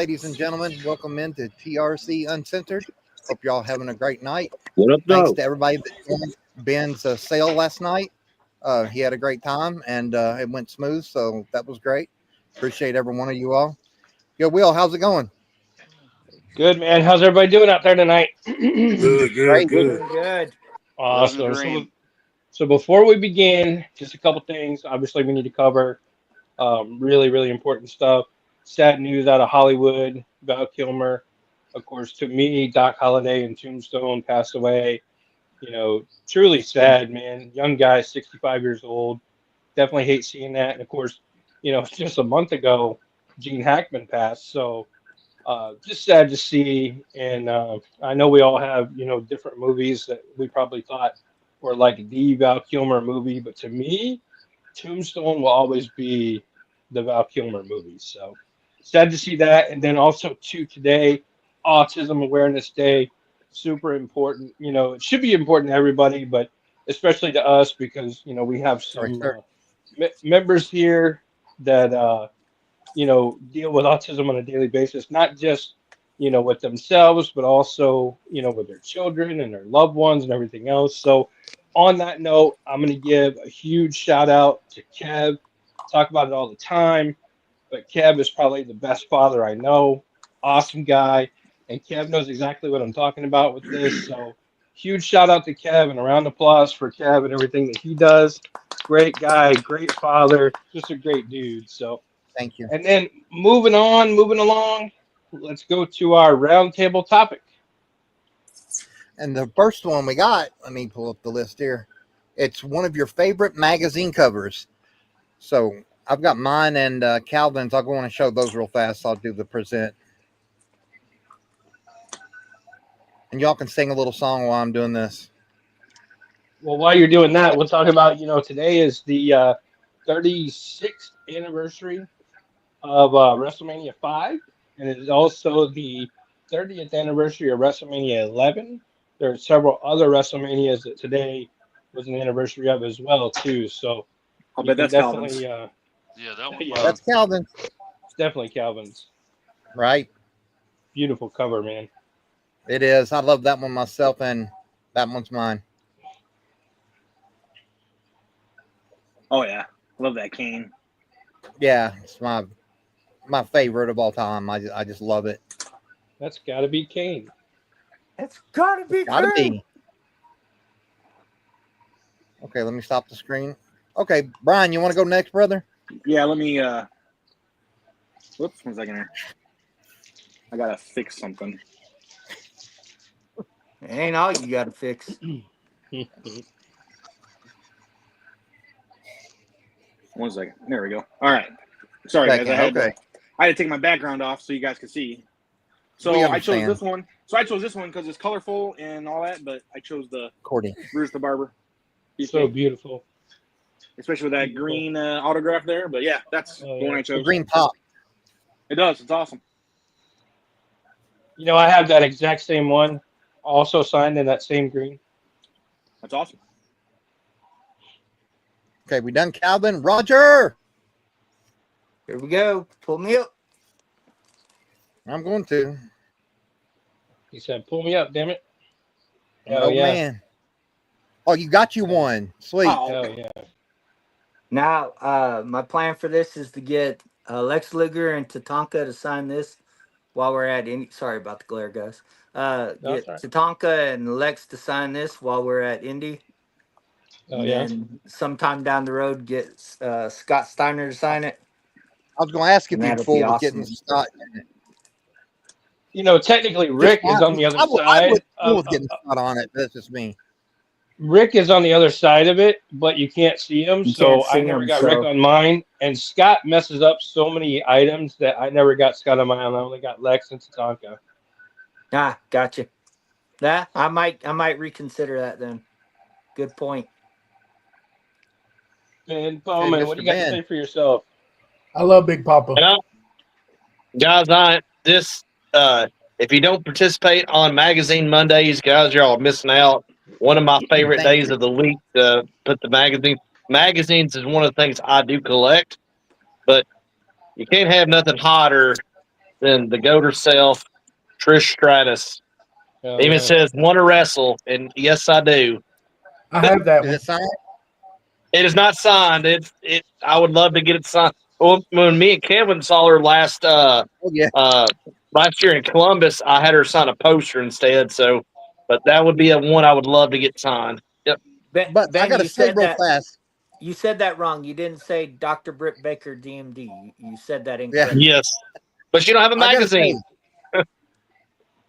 ladies and gentlemen. Welcome into TRC Uncensored. Hope y'all having a great night. What up, Thanks dog? to everybody that joined Ben's sale last night. He had a great time and it went smooth, so that was great. Appreciate every one of you all. Yo, Will, how's it going? Good, man. How's everybody doing out there tonight? Good, Great. Good. Awesome. So before we begin, just a couple things. Obviously, we need to cover really, really important stuff. Sad news out of Hollywood. Val Kilmer, of course, to me, Doc Holliday and Tombstone passed away. Truly sad, man. Young guy, 65 years old. Definitely hate seeing that. And of course, just a month ago, Gene Hackman passed. So just sad to see. And I know we all have, different movies that we probably thought were like the Val Kilmer movie. But to me, Tombstone will always be the Val Kilmer movie. So sad to see that. And then also, too, today, Autism Awareness Day. Super important. It should be important to everybody, but especially to us because, we have some members here that, deal with autism on a daily basis, not just, with themselves, but also, with their children and their loved ones and everything else. So on that note, I'm going to give a huge shout out to Kev. Talk about it all the time, but Kev is probably the best father I know. Awesome guy. And Kev knows exactly what I'm talking about with this. So huge shout out to Kev and a round of applause for Kev and everything that he does. Great guy, great father, just a great dude. So thank you. And then moving along, let's go to our roundtable topic. And the first one we got, let me pull up the list here. It's one of your favorite magazine covers. So I've got mine and Calvin's. I'll go on and show those real fast. I'll do the present. And y'all can sing a little song while I'm doing this. Well, while you're doing that, we'll talk about, today is the 36th anniversary of WrestleMania 5, and it is also the 30th anniversary of WrestleMania 11. There are several other WrestleManias that today was an anniversary of as well, too. So I'll bet that's definitely, Calvin's. That's Calvin's. It's definitely Calvin's. Right. Beautiful cover, man. It is. I love that one myself, and that one's mine. Oh yeah, love that cane. Yeah, it's my favorite of all time. I just love it. That's got to be Kane. It's gotta be Gotta Kane. be. Okay, let me stop the screen. Okay, Brian, you want to go next, brother? Yeah, let me. Whoops, 1 second here. I gotta fix something. It ain't all you gotta fix. 1 second. There we go. All right. Sorry, guys. I had to take my background off so you guys could see. So I chose this one. Because it's colorful and all that, but I chose the Cordy. Bruce the Barber. So beautiful. Especially with that green autograph there. But yeah, that's the one I chose. The green pop. It does. It's awesome. I have that exact same one, also signed in that same green. That's awesome. Okay, we done Calvin. Roger! Here we go. Pull me up. I'm going to. He said, pull me up, damn it. Oh, yeah. Man. Oh, you got you one. Sweet. Oh, yeah. Now, my plan for this is to get Lex Luger and Tatanka to sign this while we're at Indy. Sorry about the glare, guys. Get Tatanka and Lex to sign this while we're at Indy. Oh, yeah. And sometime down the road, get Scott Steiner to sign it. I was going to ask if you'd full with getting Scott in it. Technically, Rick is on the other side. I would cool with getting Scott on it. That's just me. Rick is on the other side of it, but you can't see him. So I never got Rick on mine. And Scott messes up so many items that I never got Scott on mine. I only got Lex and Tatanka. Ah, gotcha. Yeah, I might reconsider that then. Good point. And Bowman, what do you got to say for yourself? I love Big Papa. Guys, if you don't participate on Magazine Mondays, guys, y'all are missing out. One of my favorite days of the week to put the magazine. Magazines is one of the things I do collect, but you can't have nothing hotter than the GOAT herself, Trish Stratus. Even says, want to wrestle, and yes, I do. I have that one. Is it signed? It is not signed. I would love to get it signed. Well, when me and Kevin saw her last year in Columbus, I had her sign a poster instead. So, but that would be one I would love to get signed. Yep. But I got to say real fast. You said that wrong. You didn't say Dr. Britt Baker, DMD. You said that incorrectly. Yes, but you don't have a magazine.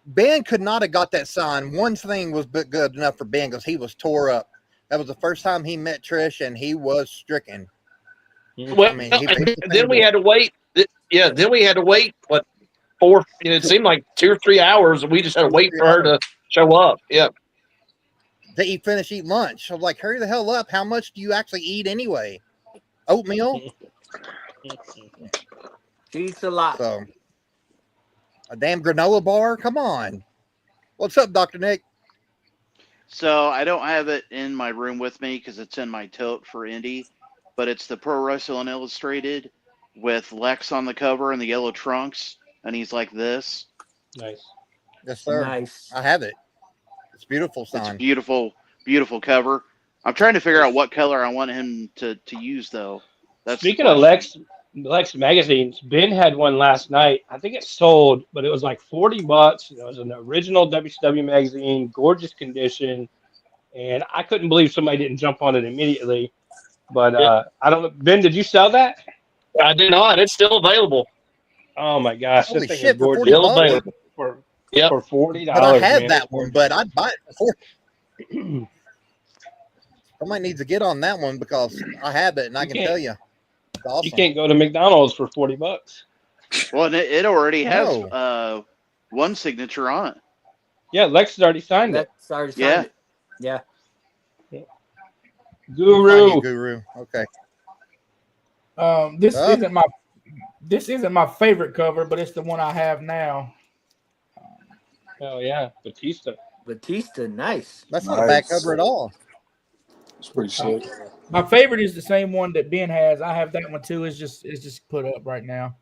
Ben could not have got that signed. One thing was good enough for Ben because he was tore up. That was the first time he met Trish, and he was stricken. Well, I mean, then we had to wait. Yeah, then we had to wait. What, 4? It seemed like 2 or 3 hours, and we just had to wait for her to show up. Yeah. They eat lunch. I was like, hurry the hell up. How much do you actually eat anyway? Oatmeal? She eats a lot. So, a damn granola bar? Come on. What's up, Dr. Nick? So, I don't have it in my room with me because it's in my tote for Indy, but it's the Pro Wrestling Illustrated with Lex on the cover and the yellow trunks, and he's like this. Nice. Yes, sir. Nice. I have it. It's beautiful, son. It's a beautiful, beautiful cover. I'm trying to figure out what color I want him to use, though. Speaking of Lex magazines, Ben had one last night. I think it sold, but it was like $40. It was an original WCW magazine, gorgeous condition, and I couldn't believe somebody didn't jump on it immediately. But I don't know. Ben, did you sell that? I did not. It's still available. Oh my goch! Holy shit, for $40. Still available. For $40. But I have that one, but I'd buy it for $40. Somebody needs to get on that one because I have it, and I can tell you, it's awesome. You can't go to McDonald's for $40. Well, and it already has one signature on it. Yeah, Lex has already signed it. Lex already signed it. Yeah. Guru. Okay. This isn't my favorite cover, but it's the one I have now. Oh yeah, Batista, nice. That's not a bad cover at all. It's pretty sick. My favorite is the same one that Ben has. I have that one too. It's just put up right now.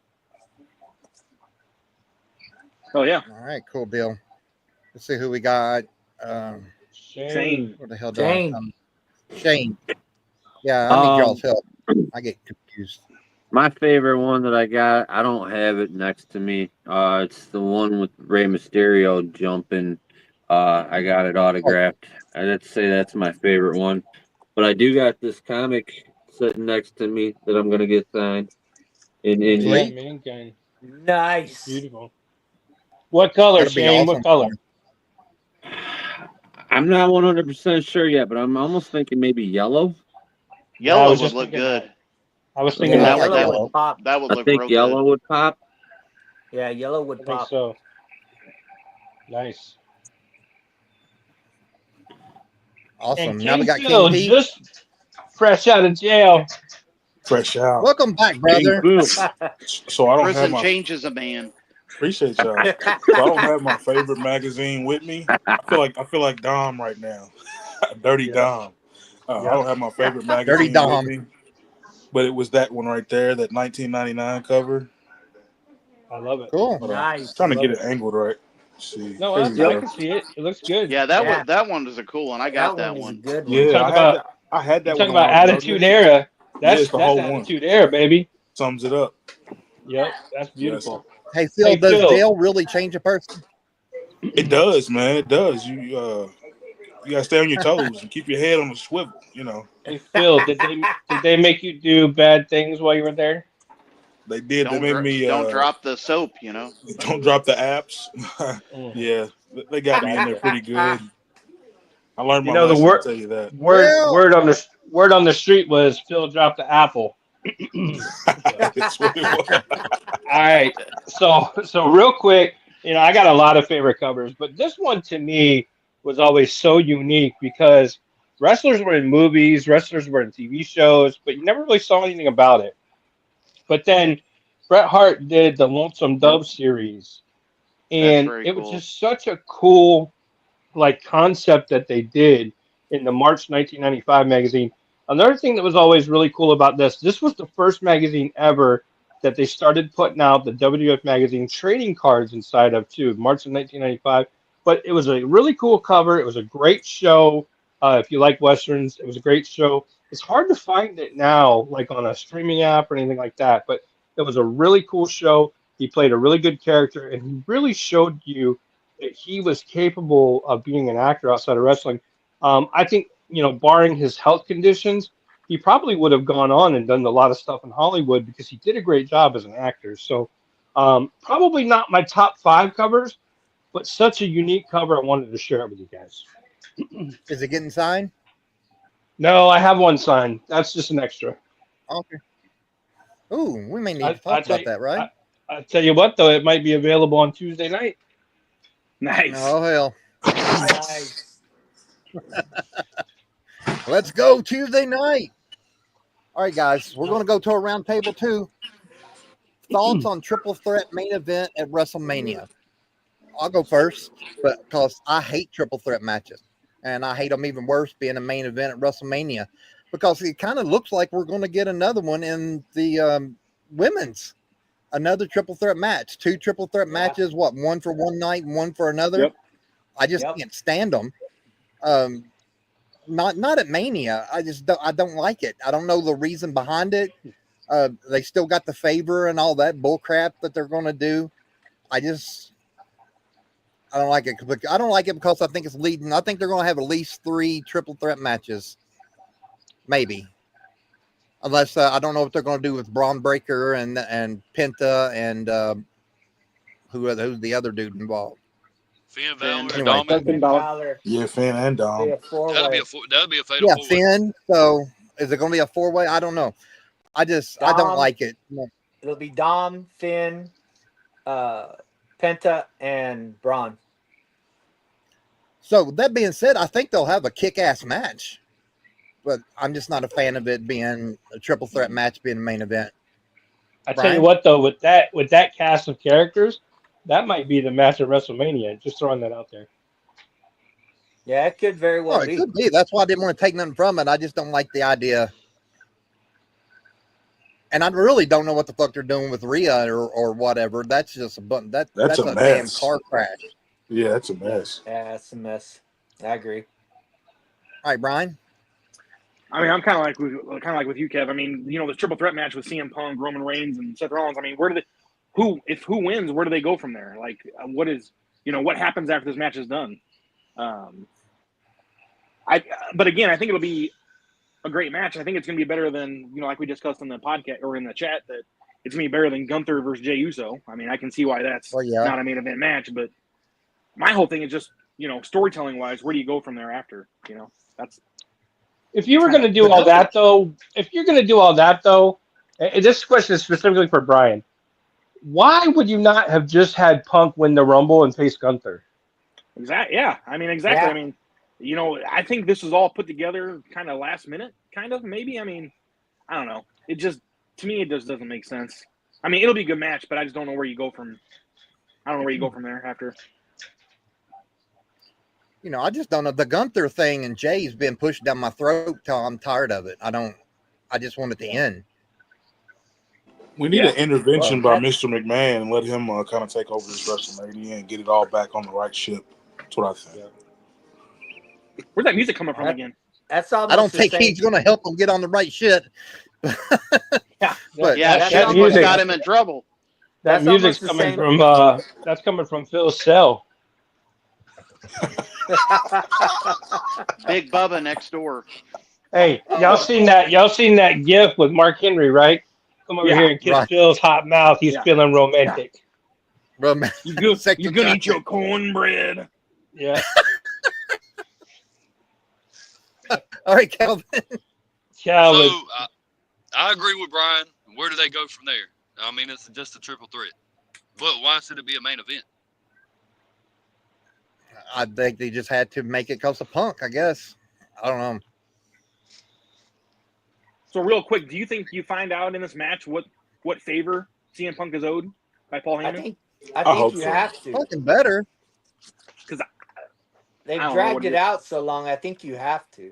Oh yeah. All right, cool deal. Let's see who we got. Shane. What the hell? Shane. Yeah, I need y'all's help. I get confused. My favorite one that I got, I don't have it next to me. It's the one with Rey Mysterio jumping. I got it autographed. I'd say that's my favorite one. But I do got this comic sitting next to me that I'm gonna get signed. Nice. Beautiful. What color, Shane? Awesome. What color? I'm not 100% sure yet, but I'm almost thinking maybe yellow. Yellow would look good. I was thinking that would pop. That would look real good. Yellow would pop. Yeah, yellow would pop. So nice. Awesome. And now we got King Pete. Just fresh out of jail. Fresh out. Welcome back, brother. So I don't Prison have my changes a man. Appreciate y'all. So I don't have my favorite magazine with me. I feel like Dom right now. Dirty Dom. I don't have my favorite magazine Dirty Dom. with me. But it was that one right there, that 1999 cover. I love it. Cool. Nice. Trying to get it angled right. See. No, I can see it. It looks good. Yeah, that one was a cool one. I got that one. Good one. Yeah, I had that one. Talk about Attitude Era. That's the whole Attitude Era, baby. Sums it up. Yep, that's beautiful. Hey, Phil, does jail really change a person? It does, man. It does. You gotta stay on your toes and keep your head on the swivel. You know. Hey, Phil, did they make you do bad things while you were there? They did. They made me. Don't drop the soap. You know. Don't drop the apps. Yeah, they got me in there pretty good. I learned my lesson. I'll tell you that. Word on the street was Phil dropped the apple. All right, so real quick, I got a lot of favorite covers, but this one to me was always so unique because wrestlers were in movies, wrestlers were in TV shows, but you never really saw anything about it. But then Bret Hart did the Lonesome Dove series, and it was just such a cool concept that they did in the March 1995 magazine. Another thing that was always really cool about this was the first magazine ever that they started putting out the WWF magazine trading cards inside of too, March of 1995. But it was a really cool cover. It was a great show. If you like westerns, it was a great show. It's hard to find it now, like on a streaming app or anything like that. But it was a really cool show. He played a really good character, and he really showed you that he was capable of being an actor outside of wrestling. I think, barring his health conditions, he probably would have gone on and done a lot of stuff in Hollywood because he did a great job as an actor. So probably not my top 5 covers, but such a unique cover. I wanted to share it with you guys. Is it getting signed? No, I have one signed. That's just an extra. Okay. Ooh, we may need to talk about that, right? I'll tell you what, though, it might be available on Tuesday night. Nice. Oh, hell. Nice. Let's go Tuesday night. All right, guys, we're going to go to a round table 2. Thoughts on triple threat main event at WrestleMania? I'll go first, but because I hate triple threat matches, and I hate them even worse being a main event at WrestleMania, because it kind of looks like we're going to get another one in the women's, another triple threat match, 2 triple threat matches. What, one for one night and one for another? Yep. I just can't stand them. Not at Mania. I don't like it. I don't know the reason behind it. They still got the favor and all that bull crap that they're going to do. I don't like it. I don't like it because I think it's leading. I think they're going to have at least 3 triple threat matches, maybe. Unless I don't know what they're going to do with Braun Breaker and Penta and who's the other dude involved. Finn Balor, anyway, Dominic. Yeah, Finn and Dom. That'd be a fatal four-way. Finn. So is it going to be a 4-way? I don't know. I don't like it. It'll be Dom, Finn, Penta, and Braun. So that being said, I think they'll have a kick-ass match, but I'm just not a fan of it being a triple threat match being the main event. I tell you what, though, with that cast of characters, that might be the match at WrestleMania. Just throwing that out there. Yeah, it could very well be. It could be. That's why I didn't want to take nothing from it. I just don't like the idea. And I really don't know what the fuck they're doing with Rhea or whatever. That's just a button. That's a damn car crash. Yeah, that's a mess. Yeah, it's a mess. I agree. All right, Brian. I mean, I'm kind of like with you, Kev. I mean, the triple threat match with CM Punk, Roman Reigns, and Seth Rollins. I mean, who wins? Where do they go from there? Like, what happens after this match is done? But again, I think it'll be a great match. I think it's going to be better than, like we discussed in the podcast or in the chat, that it's going to be better than Gunther versus Jey Uso. I mean, I can see why that's not a main event match, but my whole thing is just, storytelling wise, where do you go from there after? If you were going to do all that, though, and this question is specifically for Brian, why would you not have just had Punk win the Rumble and face Gunther? Exactly. Yeah. I mean, exactly. Yeah. I mean, I think this was all put together kind of last minute, maybe. I mean, I don't know. To me, it just doesn't make sense. I mean, it'll be a good match, but I just don't know where you go from. I don't know where you go from there after. I just don't know. The Gunther thing and Jay's been pushed down my throat till I'm tired of it. I just want it to end. We need an intervention by Mr. McMahon and let him kind of take over this WrestleMania and get it all back on the right ship. That's what I think. Where's that music coming from again? That's almost I don't think he's going to help him get on the right shit. That music got him in trouble. That music's coming from that's coming from Phil Sell. Big Bubba next door. Hey, y'all seen that GIF with Mark Henry, right? Come over here and kiss Phil's hot mouth. He's feeling romantic. Romantic. You're gonna eat your cornbread. Yeah. All right, Calvin. So I agree with Brian. Where do they go from there? I mean, it's just a triple threat. But why should it be a main event? I think they just had to make it because of Punk, I guess. I don't know. So real quick, do you think you find out in this match what favor CM Punk is owed by Paul Heyman? I think you have to. Fucking better. Because they've dragged it out so long. I think you have to.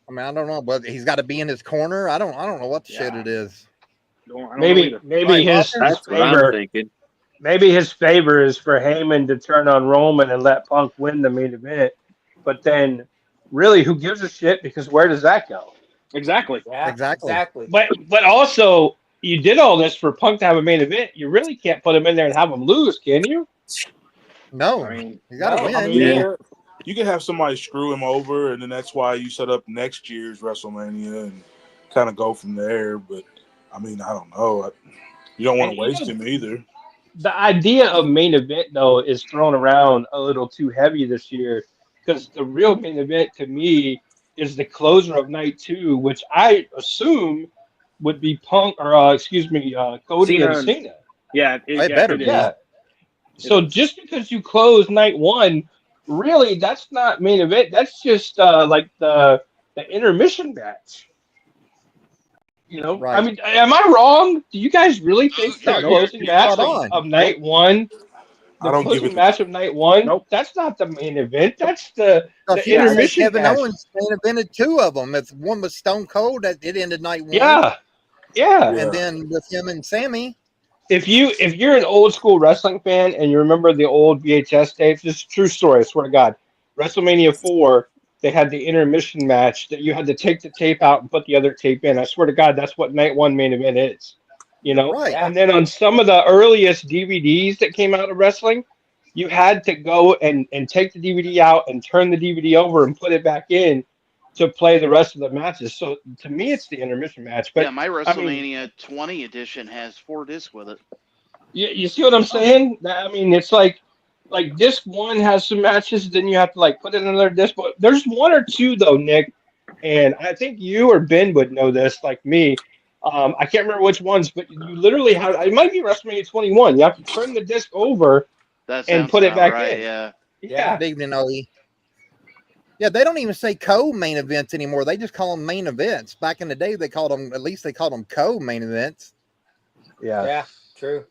I mean, I don't know, but he's got to be in his corner. I don't know what the shit it is. Maybe his favor. Maybe his favor is for Heyman to turn on Roman and let Punk win the main event. But then, really, who gives a shit? Because where does that go? Exactly. Yeah, exactly. But also, you did all this for Punk to have a main event. You really can't put him in there and have him lose, can you? No, I mean, you got to win. I mean, you can have somebody screw him over, and then that's why you set up next year's WrestleMania and kind of go from there. But I mean, I don't know. You don't want to waste him either. The idea of main event though is thrown around a little too heavy this year because the real main event to me is the closer of night 2, which I assume would be Punk or Cody and Cena. Yeah, it better be. Yeah. So just because you close night 1, really, that's not main event. That's just like the intermission match. You know, right. I mean, am I wrong? Do you guys really think the closing match of night 1, the closing match of night 1, that's not the main event? That's the intermission Kevin match. Owens main evented 2 of them. If one was Stone Cold, that it ended night 1. Yeah. And then with him and Sammy. If you're an old school wrestling fan and you remember the old VHS tapes, this is a true story, I swear to God. WrestleMania 4, they had the intermission match that you had to take the tape out and put the other tape in. I swear to God, that's what night 1 main event is. You know? Right. And then on some of the earliest DVDs that came out of wrestling, you had to go and take the DVD out and turn the DVD over and put it back in to play the rest of the matches. So to me, it's the intermission match. But yeah, my WrestleMania 20 edition has 4 discs with it. You see what I'm saying? I mean, it's like disc 1 has some matches, then you have to like put in another disc. But there's 1 or 2 though, Nick, and I think you or Ben would know this, like me. I can't remember which ones, but you literally have. It might be WrestleMania 21. You have to turn the disc over and put it back in. Yeah. Big Denali. Yeah, they don't even say co-main events anymore. They just call them main events. Back in the day, they called them, at least they called them co-main events. Yeah, true.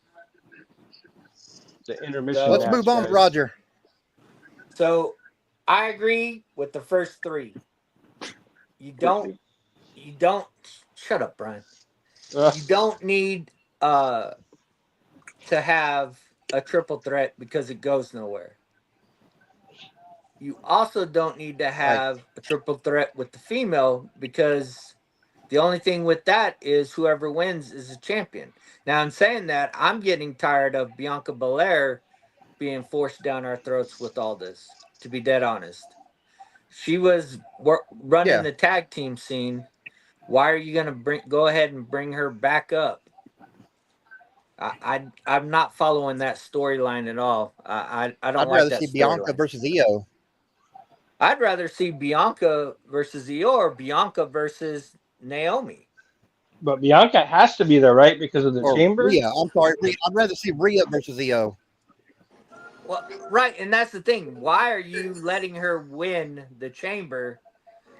The intermission. Let's move on, Roger. So, I agree with the first 3. You don't. Shut up, Brian. You don't need to have a triple threat because it goes nowhere. You also don't need to have a triple threat with the female because the only thing with that is whoever wins is a champion. Now, in saying that, I'm getting tired of Bianca Belair being forced down our throats with all this, to be dead honest. She was running the tag team scene. Why are you going to go ahead and bring her back up? I'm not following that storyline at all. I don't I'd like rather that see Bianca versus Io. I'd rather see Bianca versus Io or Bianca versus Naomi. But Bianca has to be there, right? Because of the chamber? Rhea. I'm sorry. I'd rather see Rhea versus Io. Well, right, and that's the thing. Why are you letting her win the chamber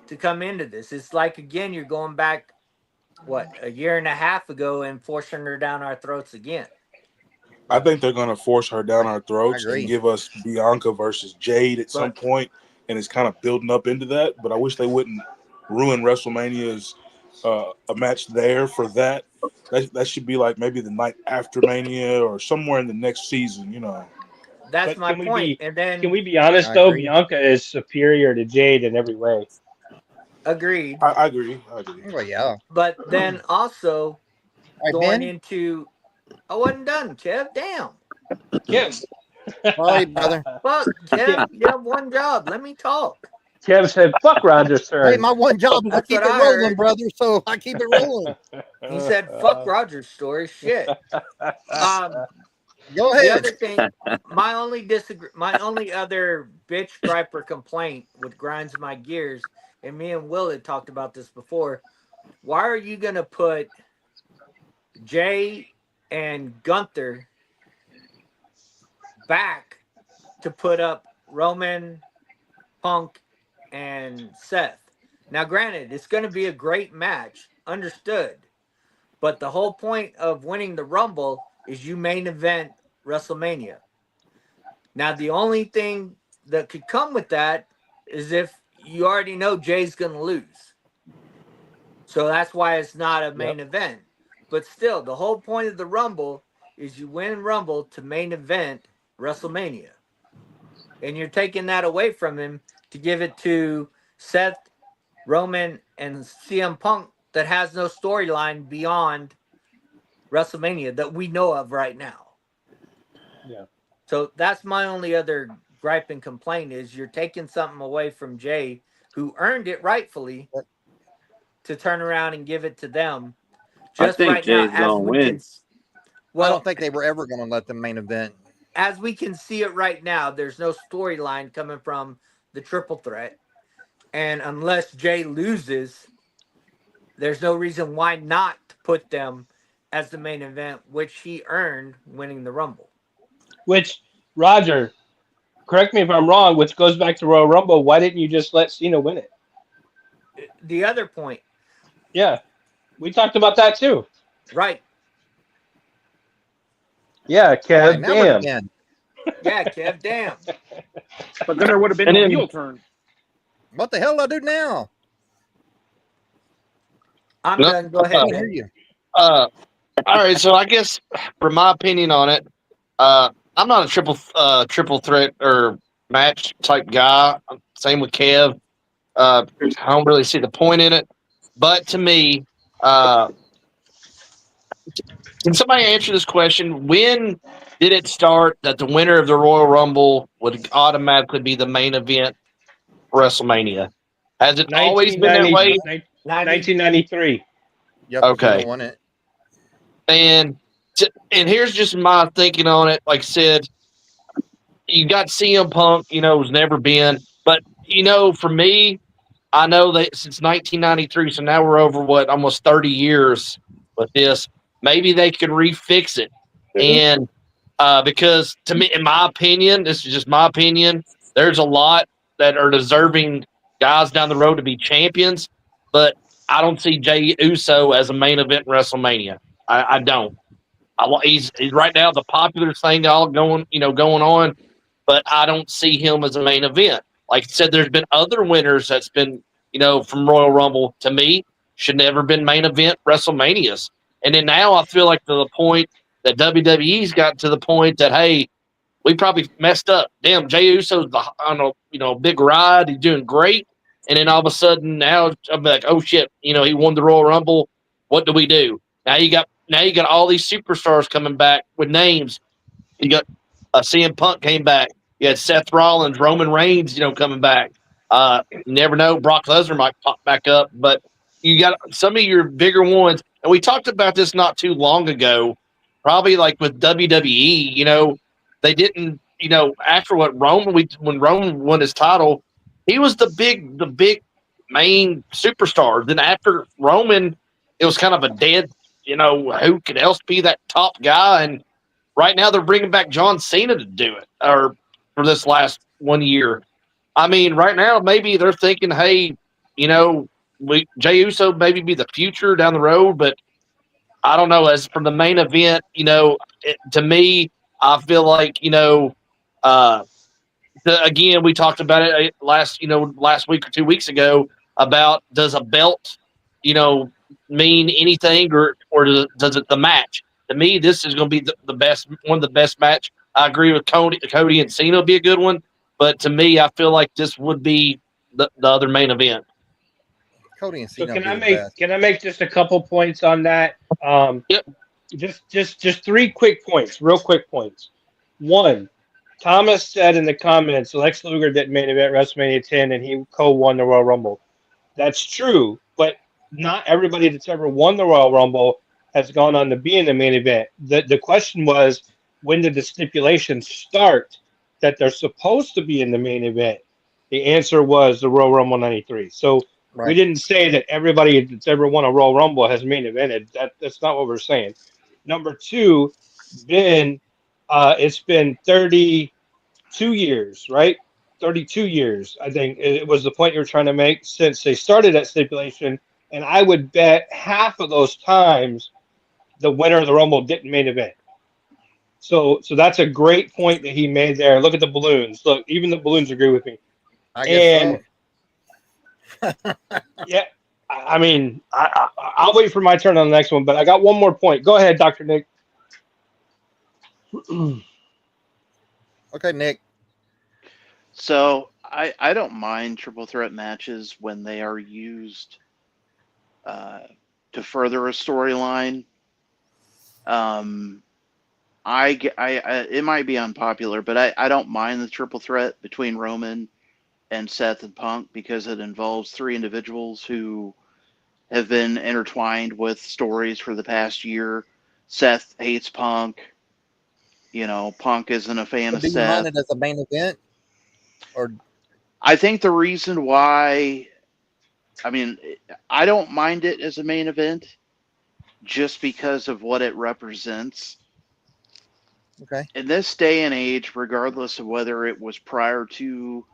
to come into this? It's like, again, you're going back, a year and a half ago and forcing her down our throats again. I think they're going to force her down our throats and give us Bianca versus Jade at some point, and it's kind of building up into that. But I wish they wouldn't ruin WrestleMania's a match there for that. That should be like maybe the night after Mania or somewhere in the next season, you know. That's my point. And then, can we be honest though? Bianca is superior to Jade in every way. Agreed. I agree. Well, yeah. But then also going into, I wasn't done, Kev. Damn. Kev. Sorry, brother. Fuck, Kev. You have one job. Let me talk. Kev said, "Fuck Roger's turn." Hey, my one job is to keep it rolling, brother. So I keep it rolling. He said, "Fuck Roger's story." Shit. Go ahead. The other thing, my only other bitch gripe or complaint, which grinds my gears, and me and Will had talked about this before. Why are you gonna put Jay and Gunther back to put up Roman, Punk, and Seth? Now, granted, it's going to be a great match, understood. But the whole point of winning the Rumble is you main event WrestleMania. Now, the only thing that could come with that is if you already know Jay's going to lose. So that's why it's not a main event. But still, the whole point of the Rumble is you win Rumble to main event WrestleMania. And you're taking that away from him to give it to Seth, Roman, and CM Punk that has no storyline beyond WrestleMania that we know of right now. Yeah. So that's my only other gripe and complaint is you're taking something away from Jay, who earned it rightfully, to turn around and give it to them. Just I think right Jay's now, as gonna we win. can. Well, I don't think they were ever going to let them main event. As we can see it right now, there's no storyline coming from the triple threat. And unless Jay loses, there's no reason why not to put them as the main event, which he earned winning the Rumble. Which, Roger, correct me if I'm wrong, which goes back to Royal Rumble. Why didn't you just let Cena win it? The other point. Yeah, we talked about that too. Right. Yeah, Kev, damn. Yeah, Kev, damn. But then there would have been no heel turn. What the hell do I do now? I'm done. Go ahead. I hear you. All right, so I guess for my opinion on it, I'm not a triple threat or match type guy. Same with Kev. I don't really see the point in it. But to me, can somebody answer this question? When did it start that the winner of the Royal Rumble would automatically be the main event for WrestleMania? Has it always been that way? 1993. Yep. Okay. Won it. And here's just my thinking on it. Like I said, you got CM Punk, who's never been. But, for me, I know that since 1993, so now we're over, almost 30 years with this. Maybe they could refix it. And because to me, in my opinion, this is just my opinion, there's a lot that are deserving guys down the road to be champions. But I don't see Jey Uso as a main event in WrestleMania. I don't. He's right now the popular thing all going on, but I don't see him as a main event. Like I said, there's been other winners that's been, from Royal Rumble to me should never been main event WrestleManias. And then now I feel like to the point that WWE's got to the point that, hey, we probably messed up. Damn, Jey Uso's on a big ride. He's doing great. And then all of a sudden now I'm like, oh shit, he won the Royal Rumble. What do we do? Now you got all these superstars coming back with names. You got CM Punk came back. You had Seth Rollins, Roman Reigns, coming back. You never know, Brock Lesnar might pop back up, but you got some of your bigger ones. And we talked about this not too long ago, probably like with WWE. They didn't, after when Roman won his title, he was the big main superstar. Then after Roman, it was kind of a dead, who could else be that top guy? And right now they're bringing back John Cena to do it, or for this last 1 year. I mean, right now maybe they're thinking, hey, Jey Uso maybe be the future down the road, but I don't know. As for the main event, to me, I feel like again, we talked about it last week or 2 weeks ago about does a belt, mean anything or does it the match? To me, this is going to be the best, one of the best match. I agree with Cody and Cena will be a good one, but to me, I feel like this would be the other main event. Cody and Cena. So can I make just a couple points on that? Yep. Just 3 quick points, real quick points. One, Thomas said in the comments, Lex Luger didn't main event WrestleMania 10 and he co-won the Royal Rumble. That's true, but not everybody that's ever won the Royal Rumble has gone on to be in the main event. The question was, when did the stipulation start that they're supposed to be in the main event? The answer was the Royal Rumble 93. So we didn't say that everybody that's ever won a Royal Rumble has main evented. That's not what we're saying. Number 2, it's been 32 years, right? 32 years, I think it was the point you were trying to make, since they started that stipulation. And I would bet half of those times the winner of the Rumble didn't main event. So that's a great point that he made there. Look at the balloons. Look, even the balloons agree with me. I guess so. Yeah. I mean, I'll wait for my turn on the next one, but I got one more point. Go ahead, Dr. Nick. Okay, Nick. So I don't mind triple threat matches when they are used to further a storyline. It might be unpopular, but I don't mind the triple threat between Roman and Seth and Punk because it involves three individuals who have been intertwined with stories for the past year. Seth hates Punk. Punk isn't a fan So of do you mind Seth. it as a main event? Or I think the reason why, I don't mind it as a main event just because of what it represents. okay. In this day and age, regardless of whether it was prior to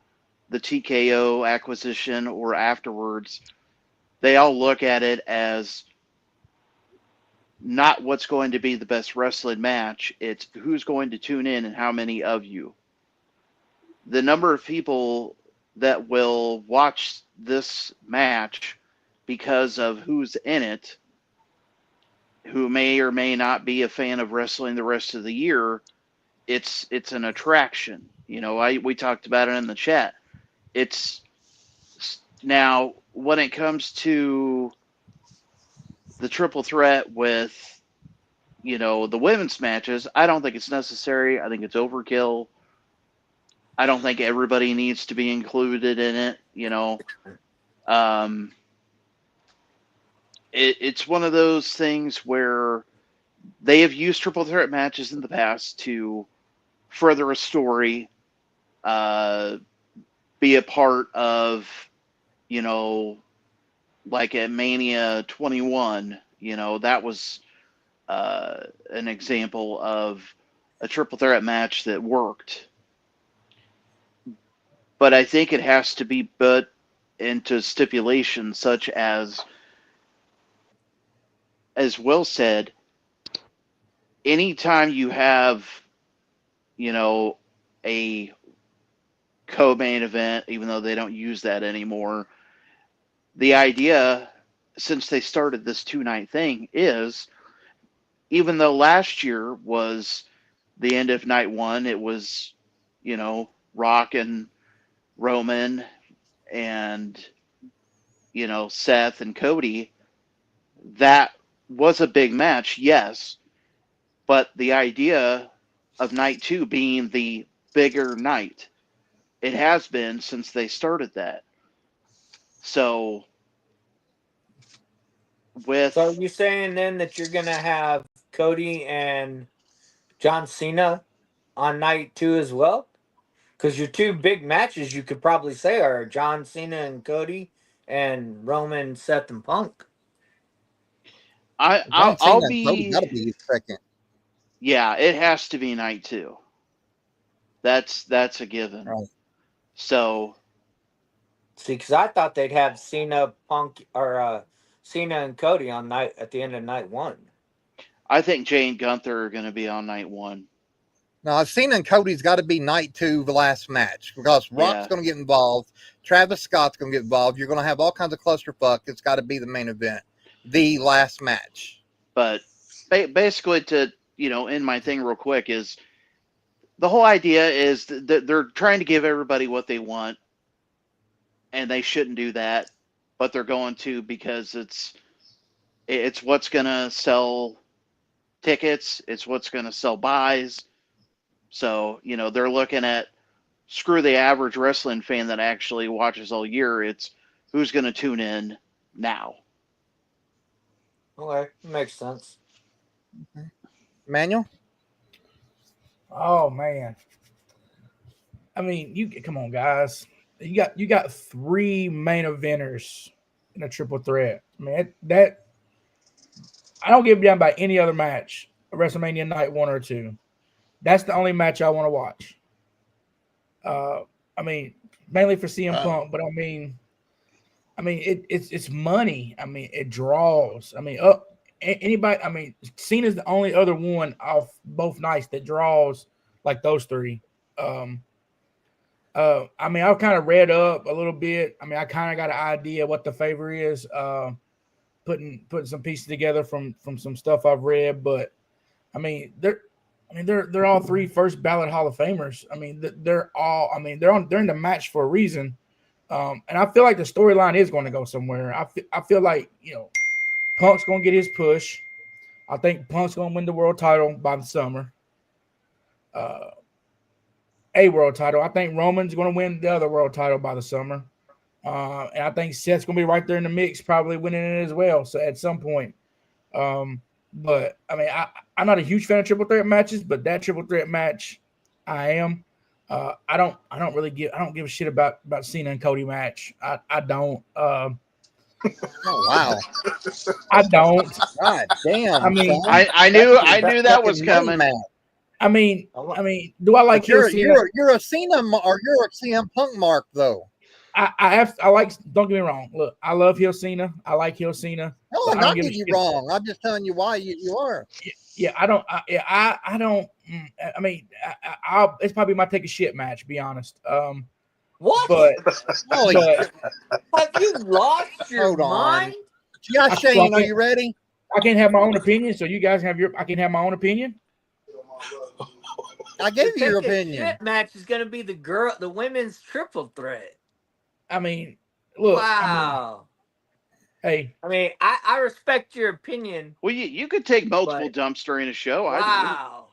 the TKO acquisition or afterwards, they all look at it as not what's going to be the best wrestling match. It's who's going to tune in and how many of you. The number of people that will watch this match because of who's in it, who may or may not be a fan of wrestling the rest of the year, it's an attraction. We talked about it in the chat. It's now when it comes to the triple threat with the women's matches, I don't think it's necessary. I think it's overkill. I don't think everybody needs to be included in it. It's one of those things where they have used triple threat matches in the past to further a story, be a part of, like at Mania 21, that was an example of a triple threat match that worked. But I think it has to be put into stipulations such as Will said, anytime you have, a co-main event, even though they don't use that anymore, the idea, since they started this 2-night thing, is even though last year was the end of night one, it was, Rock and Roman and, Seth and Cody, that was a big match, yes. But the idea of night two being the bigger night, it has been since they started that. So So are you saying then that you're gonna have Cody and John Cena on night 2 as well? Because your two big matches you could probably say are John Cena and Cody and Roman, Seth, and Punk. I'll Cody be gotta be his second. Yeah, it has to be night 2. That's a given. Right. So see, because I thought they'd have Cena, Punk, or Cena and Cody on night at the end of night 1. I think Jay and Gunther are going to be on night 1. Now, Cena and Cody's got to be night 2, the last match, because Rock's going to get involved. Travis Scott's going to get involved. You're going to have all kinds of clusterfuck. It's got to be the main event, the last match. But basically, to end my thing real quick, is the whole idea is that they're trying to give everybody what they want, and they shouldn't do that, but they're going to because it's what's going to sell tickets. It's what's going to sell buys. So, they're looking at screw the average wrestling fan that actually watches all year. It's who's going to tune in now. Okay, makes sense. Okay. Manuel? Oh man. I mean, you come on, guys. You got 3 main eventers in a triple threat. I mean, that I don't give a damn about any other match, WrestleMania night 1 or 2. That's the only match I want to watch. I mean, mainly for CM Punk, but I mean, it's money. I mean, it draws. I mean, anybody. I mean, Cena's the only other one off both nights that draws like those 3. I mean, I've kind of read up a little bit. I mean, I kind of got an idea what the favor is. Putting some pieces together from some stuff I've read, but I mean, they're all three first ballot Hall of Famers. I mean, they're all. I mean, they're in the match for a reason. And I feel like the storyline is going to go somewhere. I feel like, you know, Punk's going to get his push. I think Punk's going to win the world title by the summer. A world title. I think Roman's going to win the other world title by the summer. And I think Seth's going to be right there in the mix, probably winning it as well. So at some point. But I mean, I'm not a huge fan of triple threat matches, but that triple threat match, I am. I don't give a shit about Cena and Cody match. I don't. Oh wow! I don't. God damn! I mean, I knew that was coming. I mean, do I like you're Cena? You're a Cena or you're a CM Punk mark though. I like. Don't get me wrong. Look, I love Hill Cena. I like Hill Cena. No, I'm not getting you wrong. I'm just telling you why you are. Yeah, I don't. I don't. I mean, it's probably my take a shit match. Be honest. What? But have you lost your mind? Yeah, Shane, are you ready? I can have my own opinion, so you guys have your. I can have my own opinion. I gave you your opinion. Shit match is going to be the women's triple threat. I mean, look. Wow. I mean, I respect your opinion. Well, you could take multiple dumps during a show. Wow.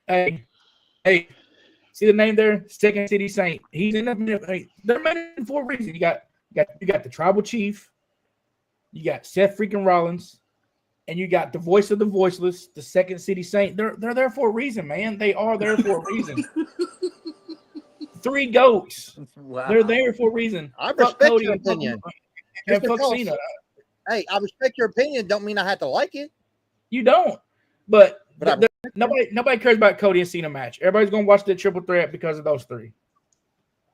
Hey, see the name there? Second City Saint. He's in the. They're made for a reason. You got the tribal chief. You got Seth freaking Rollins, and you got the voice of the voiceless, the Second City Saint. They're there for a reason, man. They are there for a reason. 3 goats. Wow. They're there for a reason. I respect your opinion. And fuck Cena. Hey, I respect your opinion. Don't mean I have to like it. You don't. But nobody cares about Cody and Cena match. Everybody's gonna watch the triple threat because of those 3.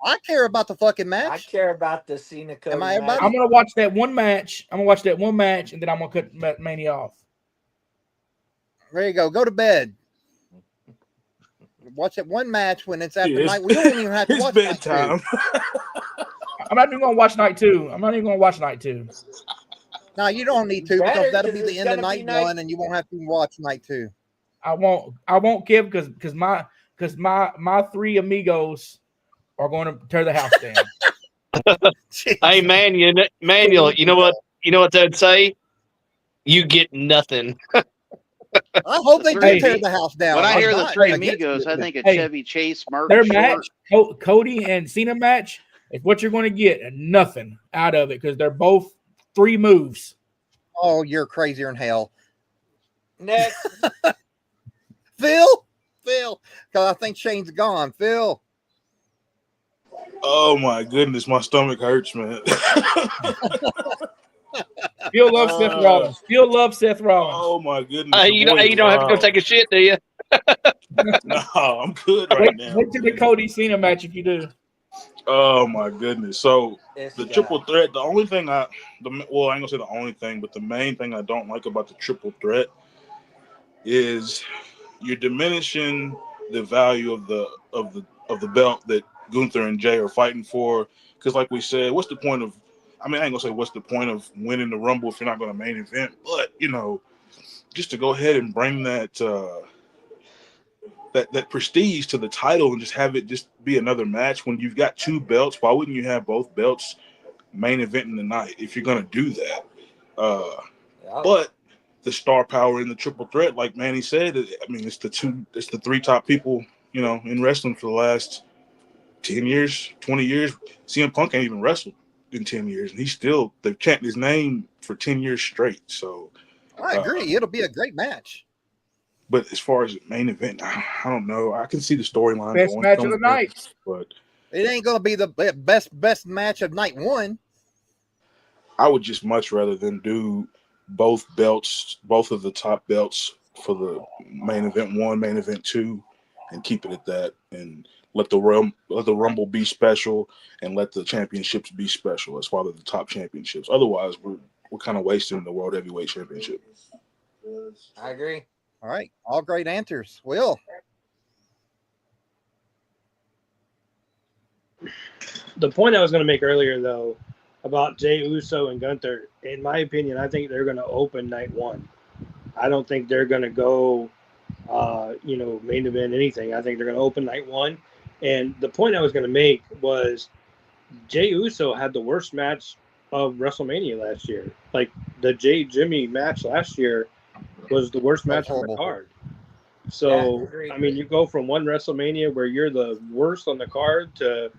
I care about the fucking match. I care about the Cena Cody match. I'm gonna watch that one match. and then I'm gonna cut Mania off. There you go. Go to bed. Watch that one match when it's after night. We don't even have to watch bedtime. I'm not even gonna watch night 2. No, you don't need to because that'll be the end of night 1, and you won't have to watch night 2. I won't give because my 3 amigos are going to tear the house down. Hey, Manuel, you know what they'd say? You get nothing. I hope they do tear the house down. When I hear the 3 amigos, I think of Chevy Chase, Martin their Short. match, Cody and Cena match, is what you're going to get nothing out of it because they're both 3 moves. Oh, you're crazier than hell. Next. Phil, because I think Shane's gone. Phil. Oh my goodness, my stomach hurts, man. Phil loves Seth Rollins. Oh my goodness. You don't have to go take a shit, do you? No, I'm good right now. Wait till the Cody Cena match if you do. Oh my goodness. So the triple threat, the only thing I ain't gonna say the only thing, but the main thing I don't like about the triple threat is you're diminishing the value of the belt that Gunther and Jay are fighting for. Because like we said, what's the point of I ain't gonna say what's the point of winning the Rumble if you're not gonna main event, but just to go ahead and bring that that prestige to the title and just have it just be another match when you've got 2 belts. Why wouldn't you have both belts main eventing the night if you're gonna do that? But the star power in the triple threat, like Manny said, it's the 3 top people, in wrestling for the last 10 years, 20 years. CM Punk ain't even wrestled in 10 years, and they've chanted his name for 10 years straight. So I agree. It'll be a great match. But as far as main event, I don't know. I can see the storyline. Best match of the night. But it ain't going to be the best match of night 1. I would just much rather than do both belts, both of the top belts for the main event 1, main event 2, and keep it at that. And let the Rumble be special and let the championships be special as far as the top championships. Otherwise, we're kind of wasting the World Heavyweight Championship. I agree. All right. All great answers. Will. The point I was going to make earlier, though, about Jey Uso and Gunther, in my opinion, I think they're going to open night one. I don't think they're going to go, main event anything. I think they're going to open night one. And the point I was going to make was Jey Uso had the worst match of WrestleMania last year. Like the Jimmy match last year was the worst match on the card. So, I mean, you go from one WrestleMania where you're the worst on the card to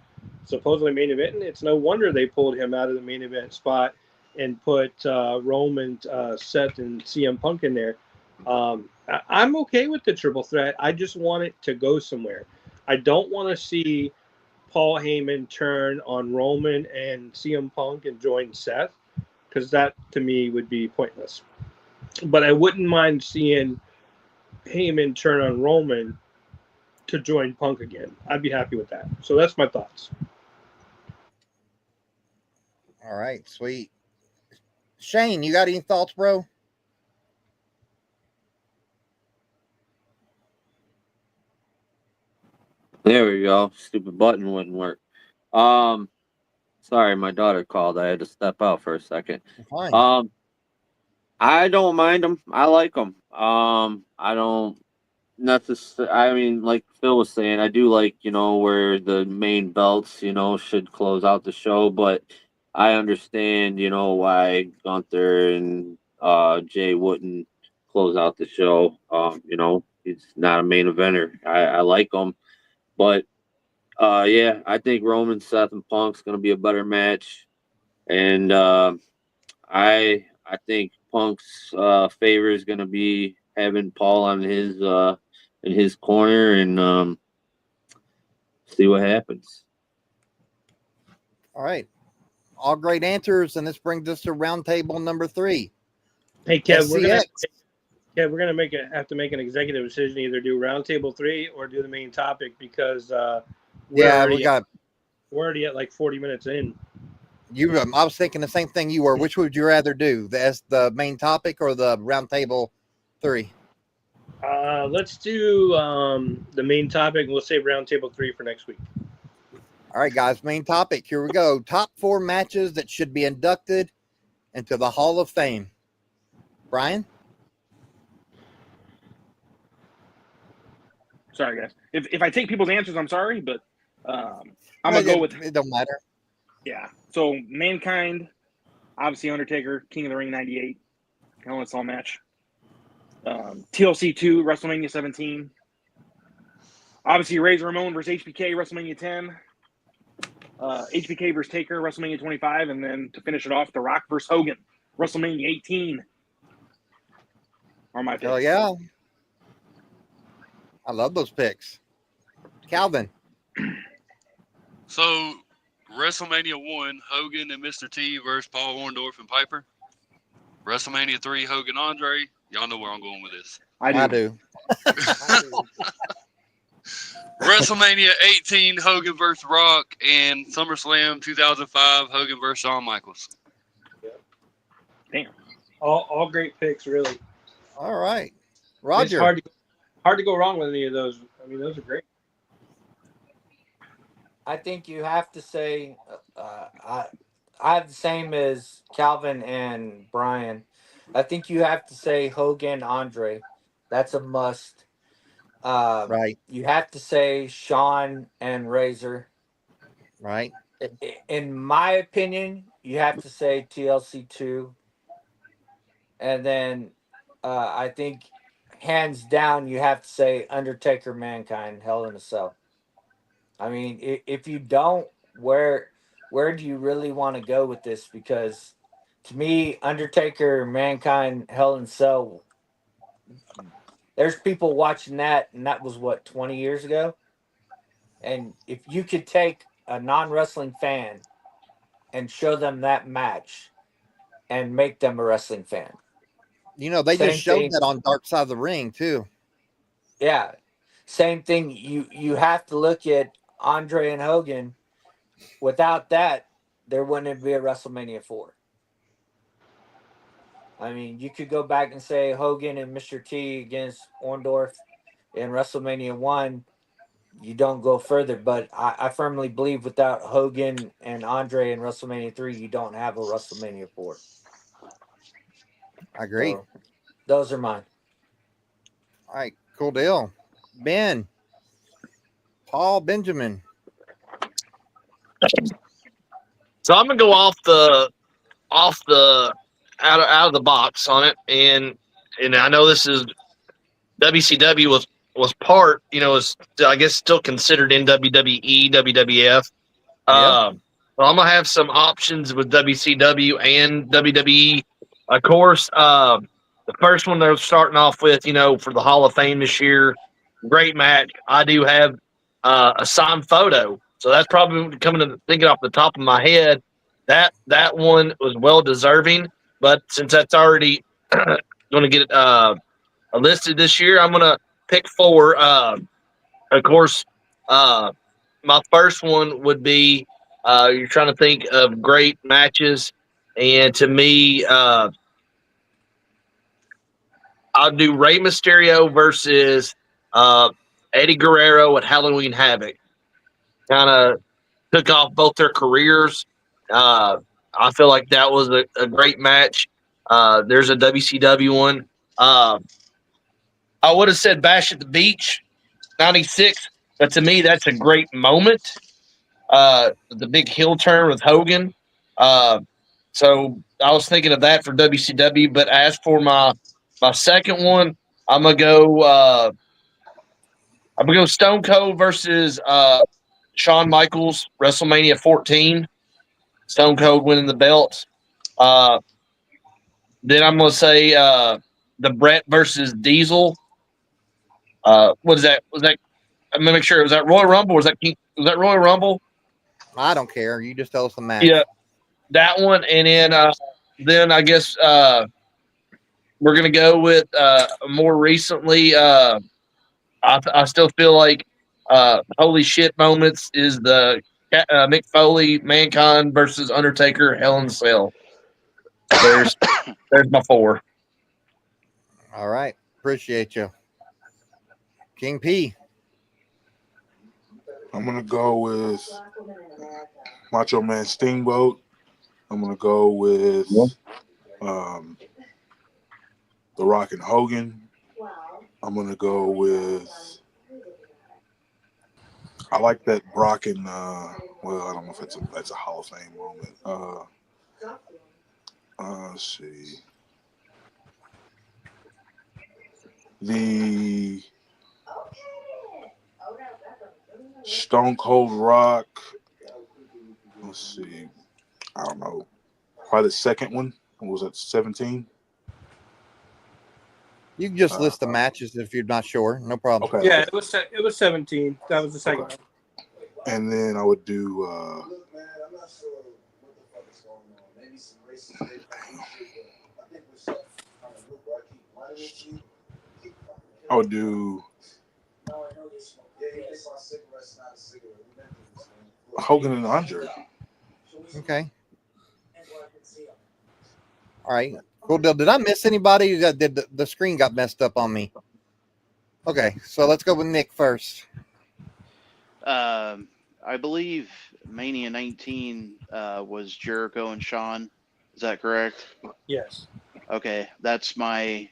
supposedly main eventing. It's no wonder they pulled him out of the main event spot and put Roman, Seth, and CM Punk in there. I'm okay with the triple threat. I just want it to go somewhere. I don't want to see Paul Heyman turn on Roman and CM Punk and join Seth, because that to me would be pointless. But I wouldn't mind seeing Heyman turn on Roman to join Punk again. I'd be happy with that. So that's my thoughts. All right, sweet. Shane, you got any thoughts, bro? There we go. Stupid button wouldn't work. Sorry, my daughter called. I had to step out for a second. Fine. I don't mind them. I like them. I don't necessarily. I mean, like Phil was saying, I do like where the main belts should close out the show, but I understand why Gunther and Jay wouldn't close out the show. He's not a main eventer. I like him, but yeah, I think Roman, Seth, and Punk's gonna be a better match, and I think Punk's favor is gonna be having Paul on his in his corner, and see what happens. All right, all great answers, and this brings us to roundtable number 3. Hey Kev, we're gonna have to make an executive decision, either do roundtable 3 or do the main topic, because we're already at like 40 minutes in. I was thinking the same thing you were. Which would you rather do, the main topic or the roundtable 3? Let's do the main topic. We'll save roundtable 3 for next week. All right, guys, main topic. Here we go. Top 4 matches that should be inducted into the Hall of Fame. Brian? Sorry, guys. If I take people's answers, I'm sorry, but I'm going to go with... It don't matter. Yeah. So, Mankind, obviously Undertaker, King of the Ring 98. Hell in a Cell match. TLC 2, WrestleMania 17. Obviously, Razor Ramon versus HBK, WrestleMania 10. HBK versus Taker, WrestleMania 25. And then to finish it off, The Rock versus Hogan, WrestleMania 18. Are my picks. Hell yeah. I love those picks. Calvin. So, WrestleMania 1, Hogan and Mr. T versus Paul Orndorff and Piper. WrestleMania 3, Hogan Andre. Y'all know where I'm going with this. I do. WrestleMania 18, Hogan versus Rock, and SummerSlam 2005, Hogan versus Shawn Michaels. Damn. All great picks, really. All right. Roger. It's hard to go wrong with any of those. I mean, those are great. I think you have to say, I have the same as Calvin and Brian. I think you have to say Hogan, Andre. That's a must. Right. You have to say Shawn and Razor. Right. In my opinion, you have to say TLC 2. And then I think hands down, you have to say Undertaker, Mankind, Hell in a Cell. I mean, if you don't, where do you really want to go with this? Because to me, Undertaker, Mankind, Hell in a Cell, there's people watching that, and that was what, 20 years ago? And if you could take a non-wrestling fan and show them that match and make them a wrestling fan. They just showed that on Dark Side of the Ring too. Yeah. Same thing. You have to look at Andre and Hogan. Without that, there wouldn't be a WrestleMania 4. I mean, you could go back and say Hogan and Mr. T against Orndorff in WrestleMania 1. you don't go further. But I firmly believe without Hogan and Andre in WrestleMania 3, you don't have a WrestleMania 4. I agree. So, those are mine. All right, cool deal. Ben, Paul Benjamin. So I'm gonna go off the out of the box on it, and I know this is WCW was part, is I guess still considered in WWE, WWF. Yeah. So I'm gonna have some options with WCW and WWE. Of course, the first one they're starting off with, for the Hall of Fame this year, great match. I do have a signed photo, so that's probably thinking off the top of my head. That one was well deserving, but since that's already going to get listed this year, I'm gonna pick 4. Of course, my first one would be you're trying to think of great matches, and to me, I'll do Rey Mysterio versus Eddie Guerrero at Halloween Havoc. Kind of took off both their careers. I feel like that was a great match. There's a WCW one. I would have said Bash at the Beach, 96, but to me, that's a great moment. The big heel turn with Hogan. So I was thinking of that for WCW. But as for my second one, I'm gonna go. I'm gonna go Stone Cold versus Shawn Michaels, WrestleMania 14. Stone Cold winning the belt. Uh, then I'm gonna say the Brett versus Diesel. What is that? Was that? I'm gonna make sure. Was that Royal Rumble? Was that Royal Rumble? I don't care. You just tell us the match. Yeah, that one, and then I guess we're gonna go with more recently. I still feel like holy shit moments is the Mick Foley, Mankind versus Undertaker, Hell in a Cell. There's my 4. All right, appreciate you, King P. I'm gonna go with Macho Man Steamboat. I'm gonna go with The Rock and Hogan. I'm gonna go with. I like that Brock and well, I don't know if that's a Hall of Fame moment. Let's see. The Stone Cold Rock. Let's see. I don't know. Probably the second one. What was that, 17? You can just list the matches if you're not sure. No problem. Okay. Yeah, it was 17. That was the second one. And then I would do Hogan and Andre. Okay. All right. Cool deal. Did I miss anybody? Did the screen got messed up on me? Okay, so let's go with Nick first. I believe Mania 19 was Jericho and Shawn. Is that correct? Yes. Okay, that's my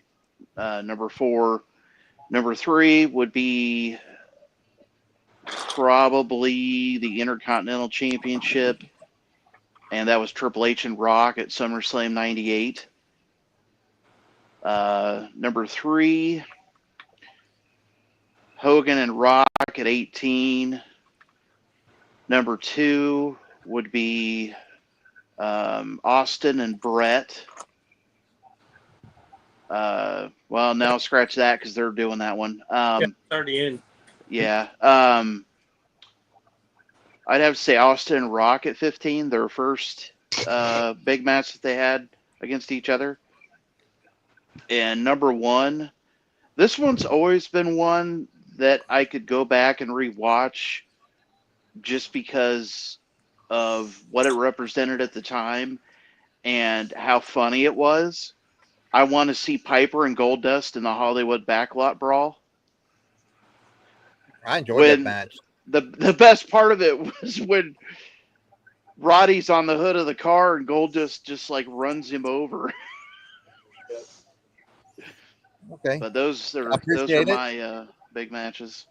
number 4. Number 3 would be probably the Intercontinental Championship, and that was Triple H and Rock at SummerSlam 98. Number 3, Hogan and Rock at 18. Number 2 would be Austin and Brett. Well, now scratch that because they're doing that one. It's already in. Yeah. I'd have to say Austin and Rock at 15. Their first big match that they had against each other. And number 1, this one's always been one that I could go back and rewatch just because of what it represented at the time and how funny it was. I want to see Piper and Goldust in the Hollywood Backlot Brawl. I enjoyed that match. The best part of it was when Roddy's on the hood of the car and Goldust just like runs him over. Okay. But those are my big matches.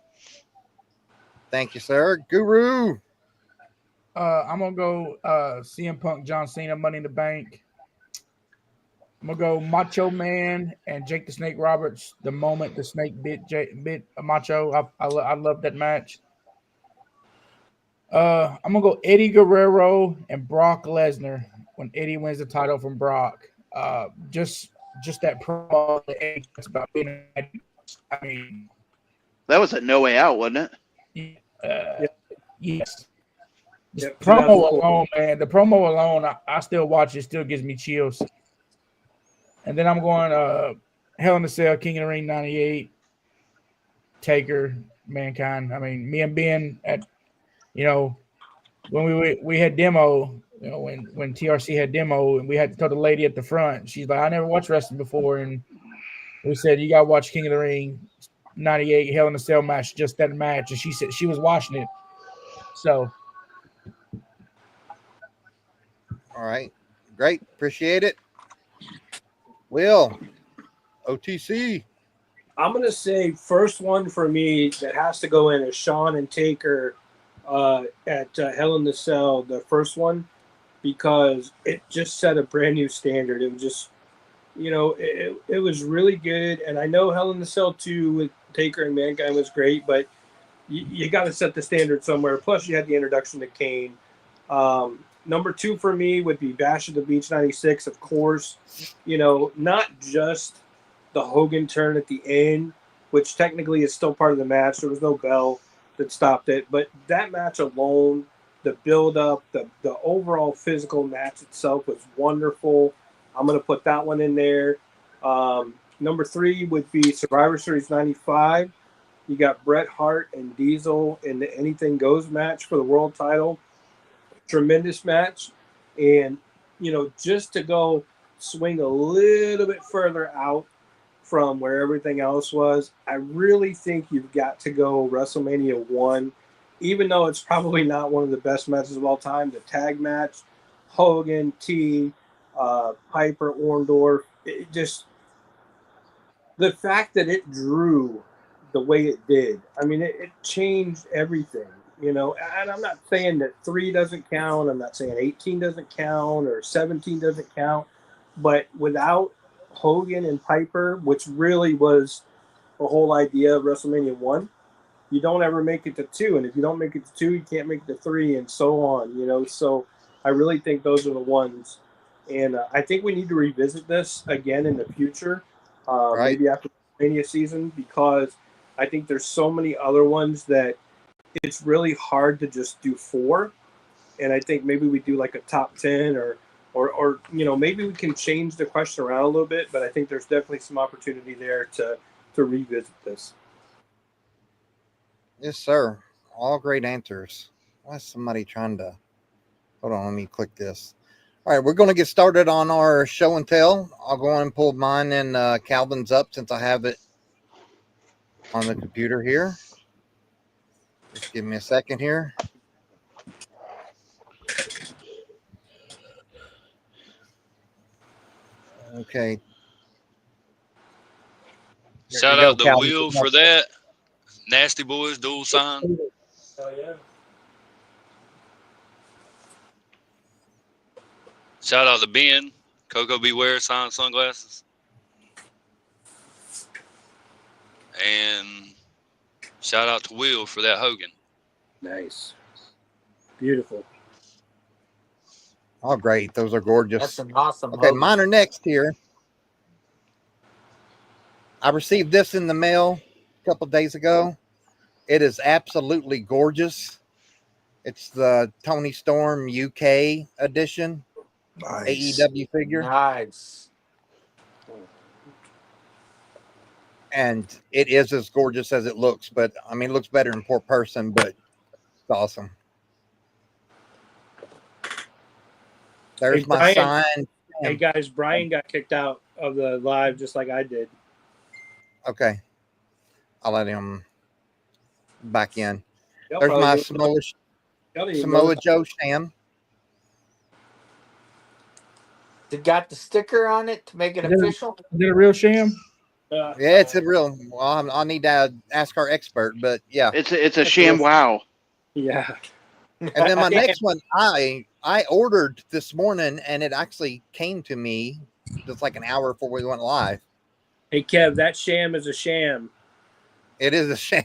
Thank you, sir. Guru. I'm gonna go CM Punk, John Cena, Money in the Bank. I'm gonna go Macho Man and Jake the Snake Roberts. The moment the Snake bit Macho, I love that match. I'm gonna go Eddie Guerrero and Brock Lesnar when Eddie wins the title from Brock. Just that promo that Eddie talks about being. I mean, that was a No Way Out, wasn't it? Yes. The promo alone, man. The promo alone, I still watch it. Still gives me chills. And then I'm going Hell in a Cell, King of the Ring '98, Taker, Mankind. I mean, me and Ben at, when we had demo, when TRC had demo, and we had to tell the lady at the front. She's like, I never watched wrestling before, and we said you gotta watch King of the Ring '98 Hell in a Cell match, just that match. And she said she was watching it. So. All right. Great. Appreciate it. Will, OTC. I'm going to say first one for me that has to go in is Shawn and Taker at Hell in the Cell, the first one, because it just set a brand new standard. It was just, it was really good. And I know Hell in the Cell 2 with Taker and Mankind was great, but you got to set the standard somewhere. Plus, you had the introduction to Kane. Number 2 for me would be Bash at the Beach 96, of course. Not just the Hogan turn at the end, which technically is still part of the match. There was no bell that stopped it. But that match alone, the build-up, the overall physical match itself was wonderful. I'm going to put that one in there. Number 3 would be Survivor Series 95. You got Bret Hart and Diesel in the Anything Goes match for the world title. Tremendous match. And, just to go swing a little bit further out from where everything else was, I really think you've got to go WrestleMania 1, even though it's probably not one of the best matches of all time. The tag match, Hogan, T, Piper, Orndorff, it just, the fact that it drew the way it did, I mean, it changed everything. And I'm not saying that 3 doesn't count. I'm not saying 18 doesn't count or 17 doesn't count. But without Hogan and Piper, which really was the whole idea of WrestleMania 1, you don't ever make it to 2. And if you don't make it to 2, you can't make it to 3 and so on, So I really think those are the ones. And I think we need to revisit this again in the future, Right. maybe after the WrestleMania season, because I think there's so many other ones that it's really hard to just do 4. And I think maybe we do like a top 10 or maybe we can change the question around a little bit, but I think there's definitely some opportunity there to revisit this. Yes, sir. All great answers. Why is somebody trying to... Hold on, let me click this. All right, we're going to get started on our show and tell. I'll go on and pull mine and Calvin's up since I have it on the computer here. Just give me a second here. Okay. Shout out to Will for that. Nasty Boys dual sign. Oh, yeah. Shout out to Ben. Coco Beware signed sunglasses. And shout out to Will for that Hogan. Nice. Beautiful. Oh, great. Those are gorgeous. That's an awesome Okay, Hogan. mine are next here. I received this in the mail a couple of days ago. It is absolutely gorgeous. It's the Tony Storm UK edition. Nice. AEW figure. Nice. And it is as gorgeous as it looks, but I mean, it looks better in poor person, but it's awesome. There's my sign. Hey guys, Brian got kicked out of the live just like I did. Okay. I'll let him. back in. There's my Samoa Joe sham. It got the sticker on it to make it official. Is it a real sham? Yeah, it's a real. Well, I'll need to ask our expert, but yeah, it's a sham. Wow. Yeah. And then my next one, I ordered this morning, and it actually came to me just like an hour before we went live. Hey Kev, that sham is a sham. It is a sham.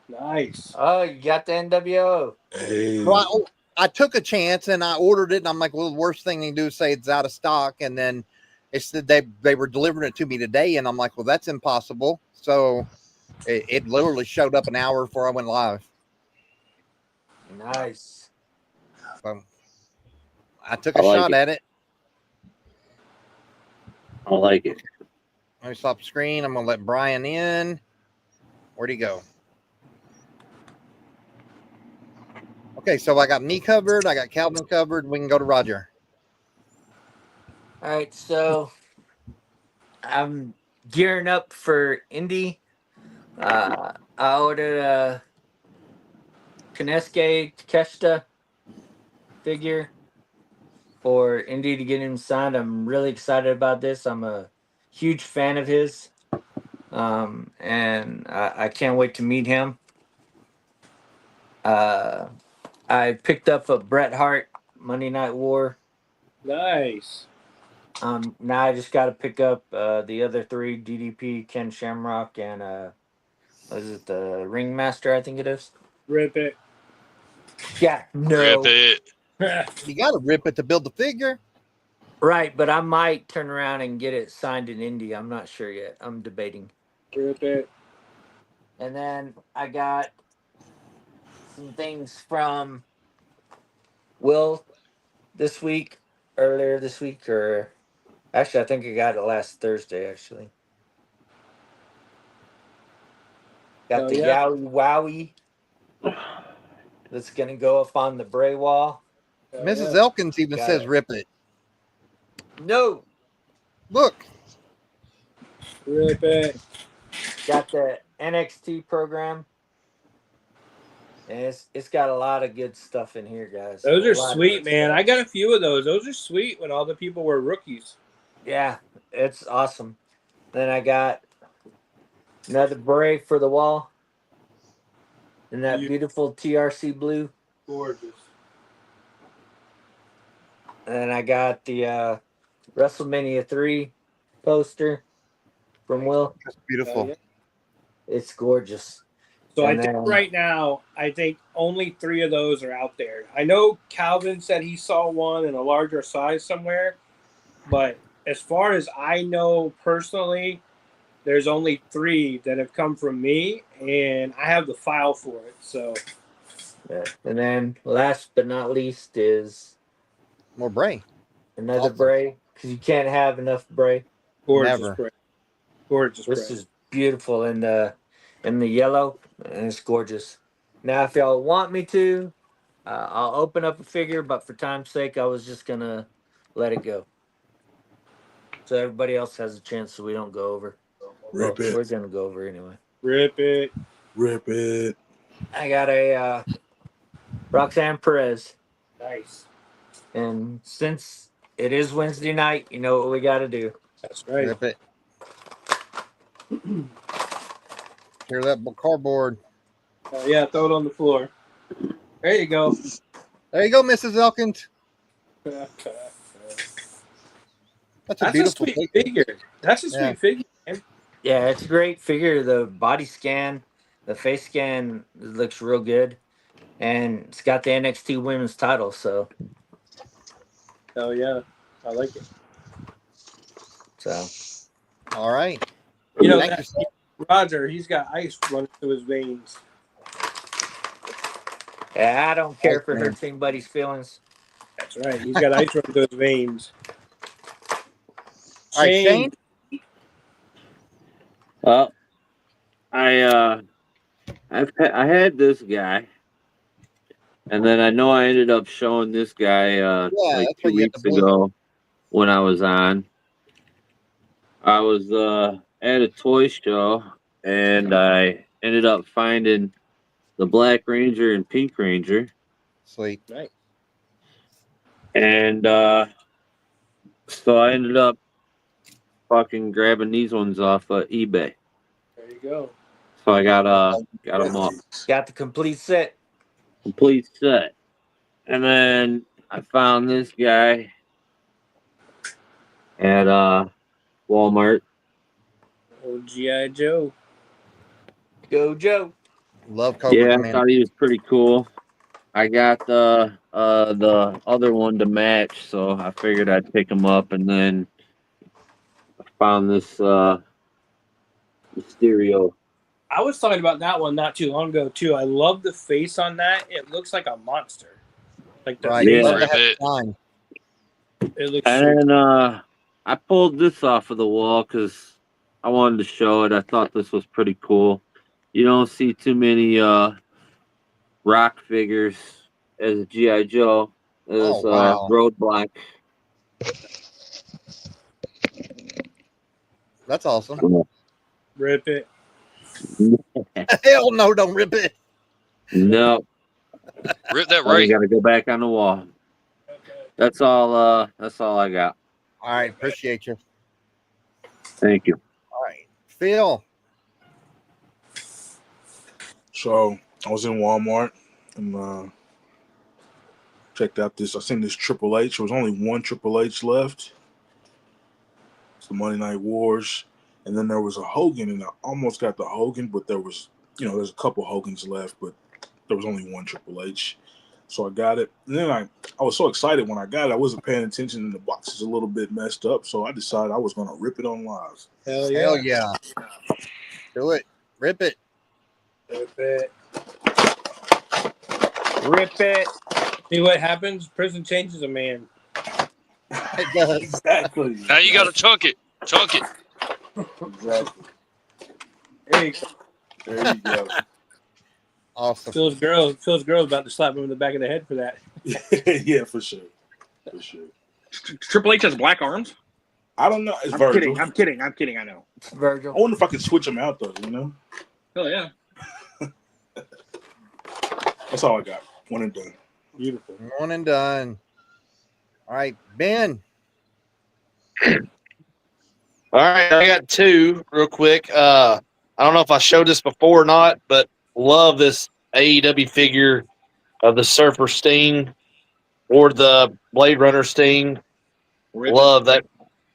Nice. Oh, you got the NWO. Hey. Well, I took a chance and I ordered it, and I'm like, well, the worst thing they can do is say it's out of stock, and then it said they were delivering it to me today, and I'm like, well, that's impossible. So it literally showed up an hour before I went live. Nice. So I took a shot at it. I like it. Let me stop the screen. I'm gonna let Brian in. Where'd he go? Okay, so I got me covered. I got Calvin covered. We can go to Roger. All right, so I'm gearing up for Indy. I ordered a Konesuke Takeshita figure for Indy to get him signed. I'm really excited about this. I'm a huge fan of his, and I can't wait to meet him. I picked up a Bret Hart Monday Night War. Nice. Now I just got to pick up the other three: DDP, Ken Shamrock, and what is it, the Ringmaster? I think it is. Rip it. Yeah, no. Rip it. You got to rip it to build the figure. Right, but I might turn around and get it signed in Indy. I'm not sure yet. I'm debating. Rip it. And then I got some things from Will earlier this week, or actually, I think I got it last Thursday, actually. Got the Yowie Wowie that's going to go up on the Bray wall. Mrs. Elkins even says rip it. No. Look. Rip it. Got the NXT program. And it's got a lot of good stuff in here, guys. Those are sweet, man. I got a few of those. Those are sweet when all the people were rookies. Yeah, it's awesome. Then I got another Bray for the wall. And that beautiful TRC blue. Gorgeous. And then I got the WrestleMania 3 poster from Will. That's beautiful. It's gorgeous. So I think right now, only 3 of those are out there. I know Calvin said he saw one in a larger size somewhere, but as far as I know personally, there's only 3 that have come from me, and I have the file for it. So, yeah. And then last but not least is more Bray. Another Bray, because you can't have enough Bray. Gorgeous Bray. Gorgeous Bray. This is beautiful in the yellow, and it's gorgeous. Now, if y'all want me to, I'll open up a figure, but for time's sake, I was just gonna let it go, so everybody else has a chance, so we don't go over. Rip it. We're gonna go over anyway. Rip it. Rip it. I got a Roxanne Perez. Nice. And since it is Wednesday night, you know what we got to do. That's right. Rip it. Hear that cardboard. Yeah, throw it on the floor. There you go. There you go, Mrs. Elkins. That's a beautiful sweet figure. That's a sweet figure, man. Yeah, it's a great figure. The body scan, the face scan looks real good. And it's got the NXT women's title, so. Oh, yeah. I like it. So. All right. You know, Roger, he's got ice running through his veins. Yeah, I don't care if it hurts anybody's feelings. That's right. He's got ice running through his veins. All right, Shane? Well, I had this guy, and then I know I ended up showing this guy like 2 weeks ago when I was on. I was at a toy show, and I ended up finding the Black Ranger and Pink Ranger. Sweet. Nice. And so I ended up fucking grabbing these ones off eBay. There you go. So I got them all. Got the complete set. Complete set. And then I found this guy at Walmart. Oh, G.I. Joe. Go Joe. Love Cobra Yeah, Commander. I thought he was pretty cool. I got the other one to match, so I figured I'd pick him up, and then I found this Mysterio. I was talking about that one not too long ago too. I love the face on that. It looks like a monster. Like the Right. face. Love to Rip have it. fun. It looks And then I pulled this off of the wall because I wanted to show it. I thought this was pretty cool. You don't see too many rock figures as a G.I. Joe, as wow. Roadblock. That's awesome. rip it. Hell no, don't rip it. No, Rip that I Ray. got to go back on the wall. That's all. That's all I got. All right. Appreciate you. Thank you. All right. Phil. So I was in Walmart and checked out this. I seen this Triple H. There was only one Triple H left. It's the Monday Night Wars. And then there was a Hogan, and I almost got the Hogan, but there was, there's a couple Hogans left, but there was only one Triple H. So I got it. And then I was so excited when I got it. I wasn't paying attention, and the box is a little bit messed up. So I decided I was going to rip it on live. Hell yeah. Hell yeah. Do it. Rip it. Rip it. Rip it. See what happens? Prison changes a man. It does. Exactly. Now you got to chunk it. Chunk it. Exactly. There you go. There you go. Awesome. Phil's girl about to slap him in the back of the head for that. Yeah, for sure. For sure. Triple H has black arms. I don't know. It's I'm Virgil. kidding. I'm kidding. I know. It's Virgil. I wonder if I could switch them out though. Hell yeah. That's all I got. One and done. Beautiful. One and done. All right, Ben. All right, I got two real quick. I don't know if I showed this before or not, but love this AEW figure of the Surfer Sting or the Blade Runner Sting. Rip love that.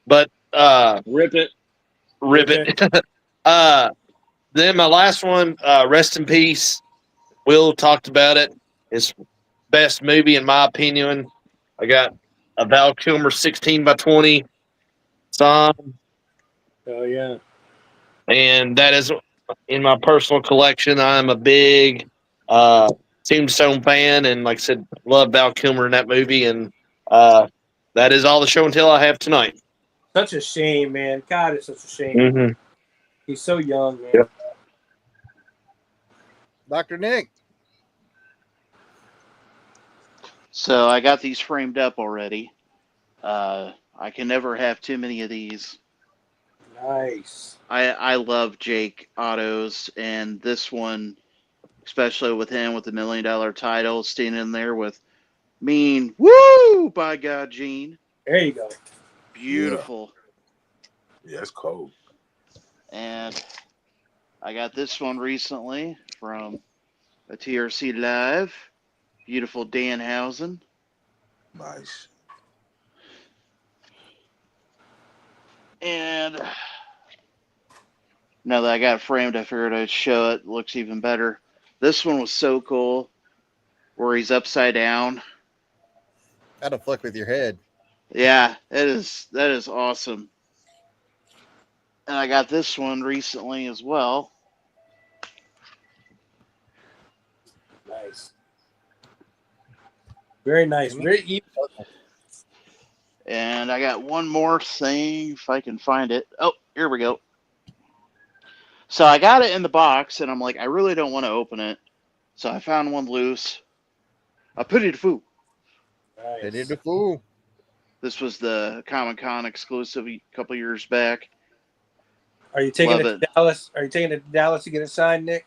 But Rip it. Rip it. Then my last one, rest in peace. Will talked about it. His best movie, in my opinion. I got a Val Kilmer 16x20 sign. Oh yeah. And that is in my personal collection. I'm a big Tombstone fan, and like I said, love Val Kilmer in that movie. And that is all the show and tell I have tonight. Such a shame, man. God, it's such a shame. Mm-hmm. He's so young, man. Yep. Dr. Nick. So I got these framed up already. I can never have too many of these. Nice. I love Jake autos, and this one, especially with him with the $1 million title, standing there with mean woo by God, Gene. There you go. Beautiful. Yeah, it's cold. And I got this one recently from a TRC Live. Beautiful Danhausen. Nice. And now that I got it framed, I figured I'd show it. Looks even better. This one was so cool, where he's upside down. That'll flick with your head. Yeah, that is awesome. And I got this one recently as well. Nice. Very nice. Very even. And I got one more thing, if I can find it. Oh, here we go. So I got it in the box, and I'm like, I really don't want to open it. So I found one loose. I put it in food. Nice. It is a fool. This was the Comic-Con exclusive a couple years back. Are you taking Love it to Dallas? Are you taking it to Dallas to get it signed, Nick?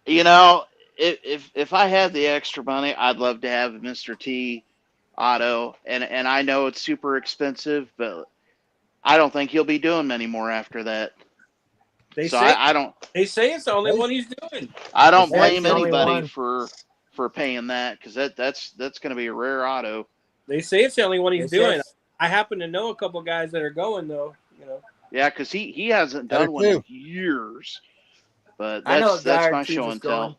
You know, if I had the extra money, I'd love to have Mr. T auto, and I know it's super expensive, but I don't think he'll be doing many more after that. They so say I don't. They say it's the only one he's doing. I don't That's blame the only anybody one. for paying that, because that's going to be a rare auto. They say it's the only one he's It doing. says- I happen to know a couple guys that are going though. You know. Yeah, because he hasn't I do done one in too. years. But I know a guy that's or my two show that's and going.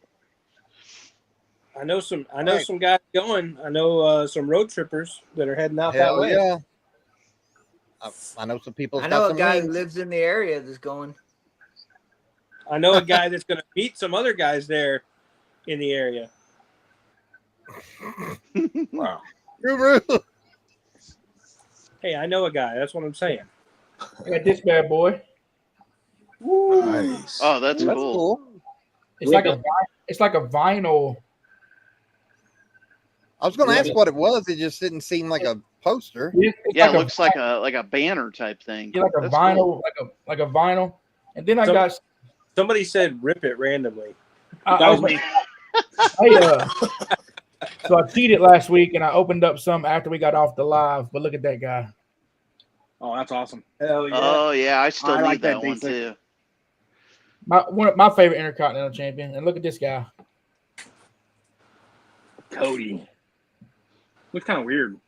tell. I know some Right. some guys going. I know some road trippers that are heading out that Hell way. yeah. I know some people. I Got know a some guy who rings. lives in the area that's going. I know a guy that's going to meet some other guys there in the area. Wow. Guru. Hey, I know a guy. That's what I'm saying. I got this bad boy. Nice. Oh, that's That's cool. cool. It's like a vinyl. I was going to ask what it was. It just didn't seem like a poster. It's Yeah, like it looks like a banner type thing. like a That's vinyl, cool. like a vinyl. And then I got Somebody said rip it randomly. I That was opened- me. So I cheated last week and I opened up some after we got off the live. But look at that guy. Oh, that's awesome. Hell yeah. Oh yeah, I still I need like that that one basic. too. My favorite Intercontinental Champion. And look at this guy. Cody. Looks kind of weird.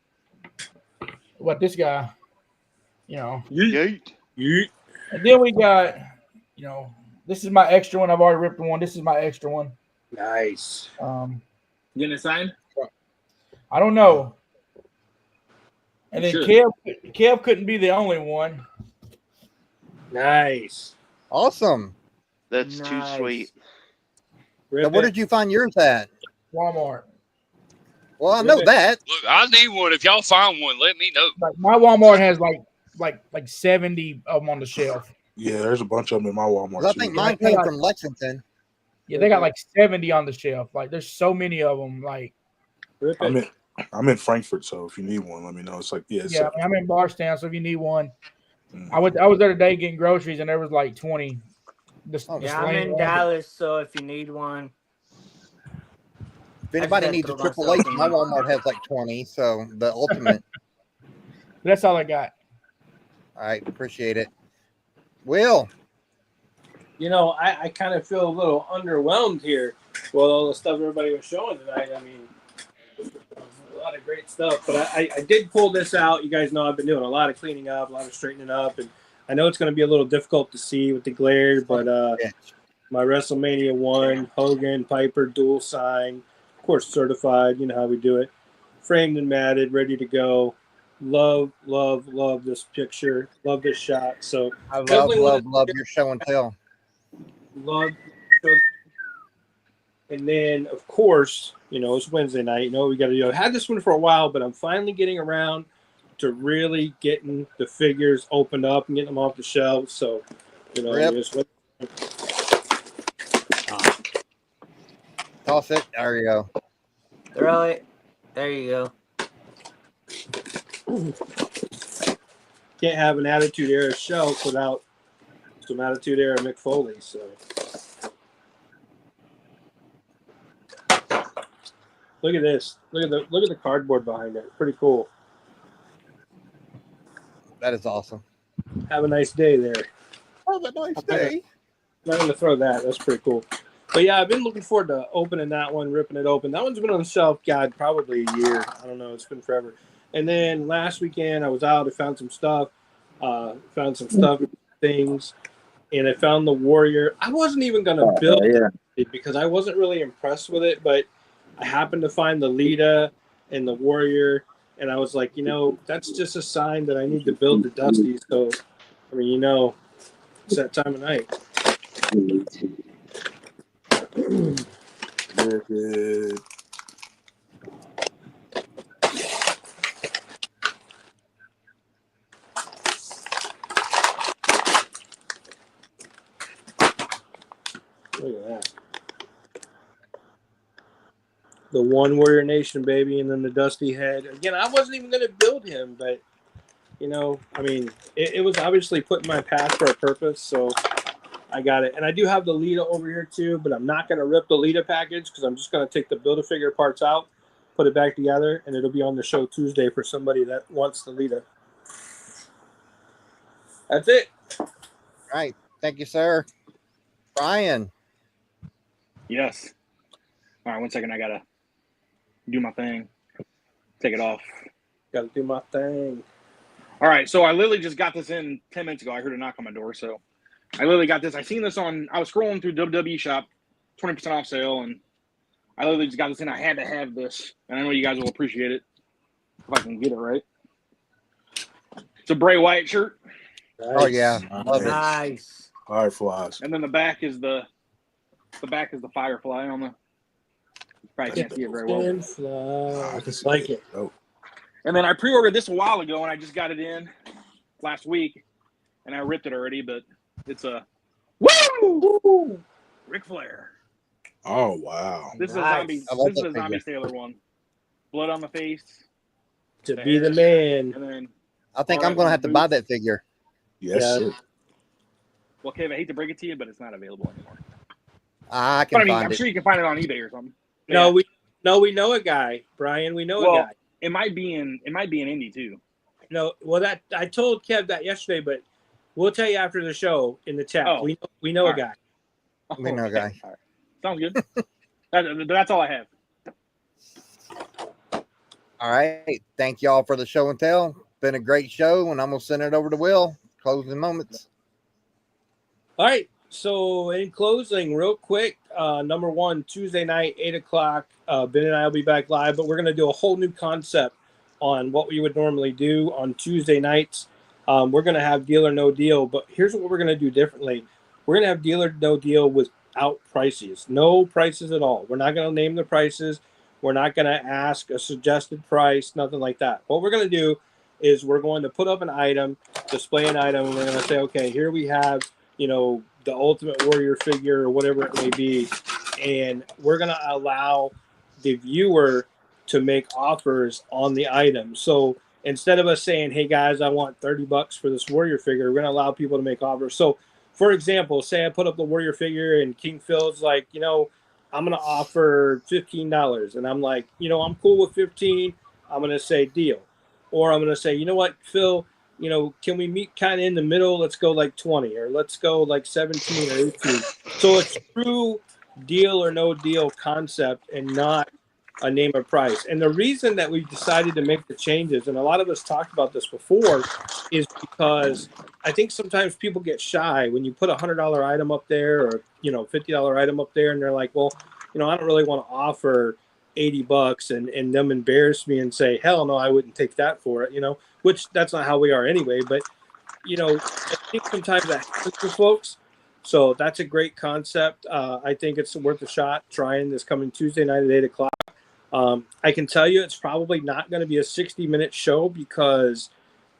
What this guy, you know. Yeet. And then we got, you know, this is my extra one. I've already ripped one. This is my extra one. Nice. You getting a sign? I don't know. And then You Kev couldn't be the only one. Nice. Awesome. That's too Nice. sweet. Now, where did you find yours at? Walmart. Well, I know that. Look, I need one. If y'all find one, let me know. Like my Walmart has like 70 of them on the shelf. Yeah, there's a bunch of them in my Walmart. 'Cause I too. think mine came from Lexington. Yeah, they got like 70 on the shelf. Like there's so many of them. Like I'm in Frankfurt, so if you need one, let me know. It's like it's yeah, I'm in Barstown, so if you need one, I was there today getting groceries, and there was like 20. Yeah, I'm in Dallas, so if you need one. If anybody needs a Triple H, my Walmart has like 20. So the ultimate. That's all I got. All right, appreciate it. Will. You know, I kind of feel a little underwhelmed here with all the stuff everybody was showing tonight. I mean, a lot of great stuff. But I did pull this out. You guys know I've been doing a lot of cleaning up, a lot of straightening up. And I know it's going to be a little difficult to see with the glare, but my WrestleMania 1, Hogan, Piper, dual sign, of course, certified. You know how we do it. Framed and matted, ready to go. Love this picture. Love this shot. So I love your show and tell. Love. And then, of course, you know, it's Wednesday night. You know, we got to do. I had this one for a while, but I'm finally getting around to really getting the figures opened up and getting them off the shelves. So, you know, just toss it. There you go. Throw it. There you go. Can't have an Attitude Era shelf without some Attitude Era Mick Foley. So, look at this. Look at the cardboard behind it. Pretty cool. That is awesome. Have a nice day there. Have a nice day. I'm not going to throw that. That's pretty cool. But yeah, I've been looking forward to opening that one, ripping it open. That one's been on the shelf, God, probably a year. I don't know. It's been forever. And then last weekend, I was out. I found some stuff. Things. And I found the Warrior. I wasn't even going to build it because I wasn't really impressed with it. But I happened to find the Lita and the Warrior. And I was like, you know, that's just a sign that I need to build the Dusty. So, I mean, you know, it's that time of night. Very good. Look at that. The One Warrior Nation, baby, and then the Dusty head. Again, I wasn't even going to build him, but, you know, I mean, it was obviously put in my path for a purpose, so I got it. And I do have the Lita over here too, but I'm not going to rip the Lita package because I'm just going to take the Build-A-Figure parts out, put it back together, and it'll be on the show Tuesday for somebody that wants the Lita. That's it. All right. Thank you, sir. Brian. Yes. All right, 1 second. I got to do my thing. Take it off. Got to do my thing. All right, so I literally just got this in 10 minutes ago. I heard a knock on my door, so I literally got this. I seen this on, I was scrolling through WWE Shop, 20% off sale, and I literally just got this in. I had to have this, and I know you guys will appreciate it if I can get it right. It's a Bray Wyatt shirt. Nice. Oh yeah, love nice. Fireflies. And then the back is the Firefly on the. You probably can't see it very well. I just like it. Oh. And then I pre-ordered this a while ago, and I just got it in last week, and I ripped it already. But it's a woo, Ric Flair. Oh wow! This is a zombie. This is a zombie sailor one. Blood on the face. To be the man. And then I think I'm gonna have to buy that figure. Yes, sir. Well, Kev, I hate to break it to you, but it's not available anymore. I can find I'm it. sure you can find it on eBay or something. But no, we know a guy, Brian. We know a guy. It might be in Indy too. No, well, that I told Kev that yesterday, but we'll tell you after the show in the chat. Oh. We know a guy. We know a guy. All right. Sounds good. That's all I have. All right. Thank y'all for the show and tell. Been a great show, and I'm gonna send it over to Will. Closing moments. All right. So in closing, real quick, number one, Tuesday night, 8:00. Ben and I will be back live, but we're going to do a whole new concept on what we would normally do on Tuesday nights. We're going to have Deal or No Deal, but here's what we're going to do differently. We're going to have Deal or No Deal without prices, no prices at all. We're not going to name the prices. We're not going to ask a suggested price, nothing like that. What we're going to do is we're going to put up an item, display an item, and we're going to say, okay, here we have, the Ultimate Warrior figure or whatever it may be, and we're going to allow the viewer to make offers on the item. So instead of us saying, hey guys, I want $30 for this Warrior figure, we're going to allow people to make offers. So for example, say I put up the Warrior figure and King Phil's like, I'm going to offer $15. And I'm like, I'm cool with 15. I'm going to say deal. Or I'm going to say, you know what, Phil, can we meet kind of in the middle? Let's go like 20, or let's go like 17 or 18. So it's true deal or no deal concept and not a name or price. And the reason that we decided to make the changes, and a lot of us talked about this before, is because I think sometimes people get shy when you put a $100 item up there or, $50 item up there, and they're like, well, I don't really want to offer $80 and them embarrass me and say, hell no, I wouldn't take that for it, which that's not how we are anyway. But, I think sometimes that happens to folks. So that's a great concept. I think it's worth a shot trying this coming Tuesday night at 8:00. I can tell you it's probably not going to be a 60-minute show because,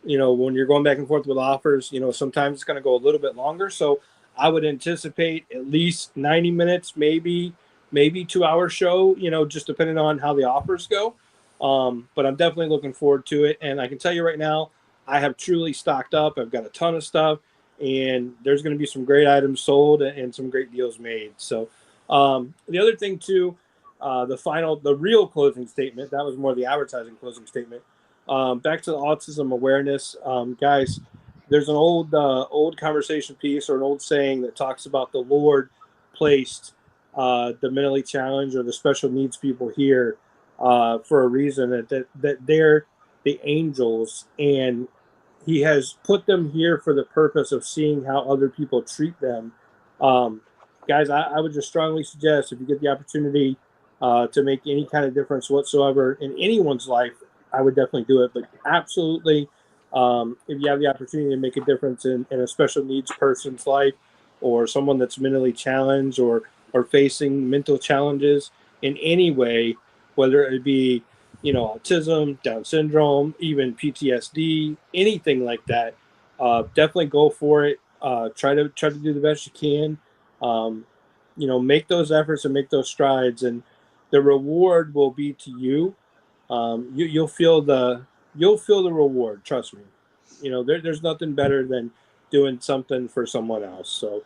when you're going back and forth with offers, sometimes it's going to go a little bit longer. So I would anticipate at least 90 minutes, maybe 2-hour show, just depending on how the offers go. But I'm definitely looking forward to it. And I can tell you right now, I have truly stocked up. I've got a ton of stuff, and there's going to be some great items sold and some great deals made. So the other thing too, the real closing statement, that was more the advertising closing statement. Back to the autism awareness, guys, there's an old conversation piece or an old saying that talks about the Lord placed the mentally challenged or the special needs people here for a reason, that they're the angels, and he has put them here for the purpose of seeing how other people treat them. Guys, I would just strongly suggest, if you get the opportunity to make any kind of difference whatsoever in anyone's life, I would definitely do it. But absolutely, if you have the opportunity to make a difference in a special needs person's life, or someone that's mentally challenged or facing mental challenges in any way, whether it be, autism, Down syndrome, even PTSD, anything like that, definitely go for it. Try to do the best you can. Make those efforts and make those strides, and the reward will be to you. You'll feel the reward. Trust me. There's nothing better than doing something for someone else. So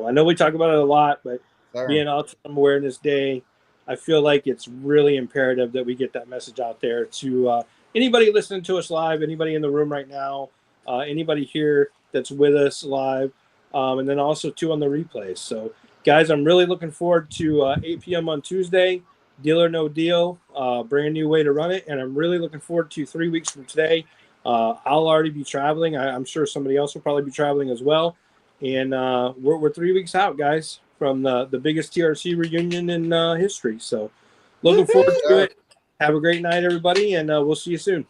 I know we talk about it a lot, but being Autism Awareness Day, I feel like it's really imperative that we get that message out there to anybody listening to us live, anybody in the room right now, anybody here that's with us live, and then also too on the replays. So, guys, I'm really looking forward to 8 p.m. on Tuesday. Deal or No Deal, brand new way to run it, and I'm really looking forward to 3 weeks from today. I'll already be traveling. I'm sure somebody else will probably be traveling as well. And we're 3 weeks out, guys, from the biggest TRC reunion in history. So looking forward to it. Have a great night, everybody, and we'll see you soon.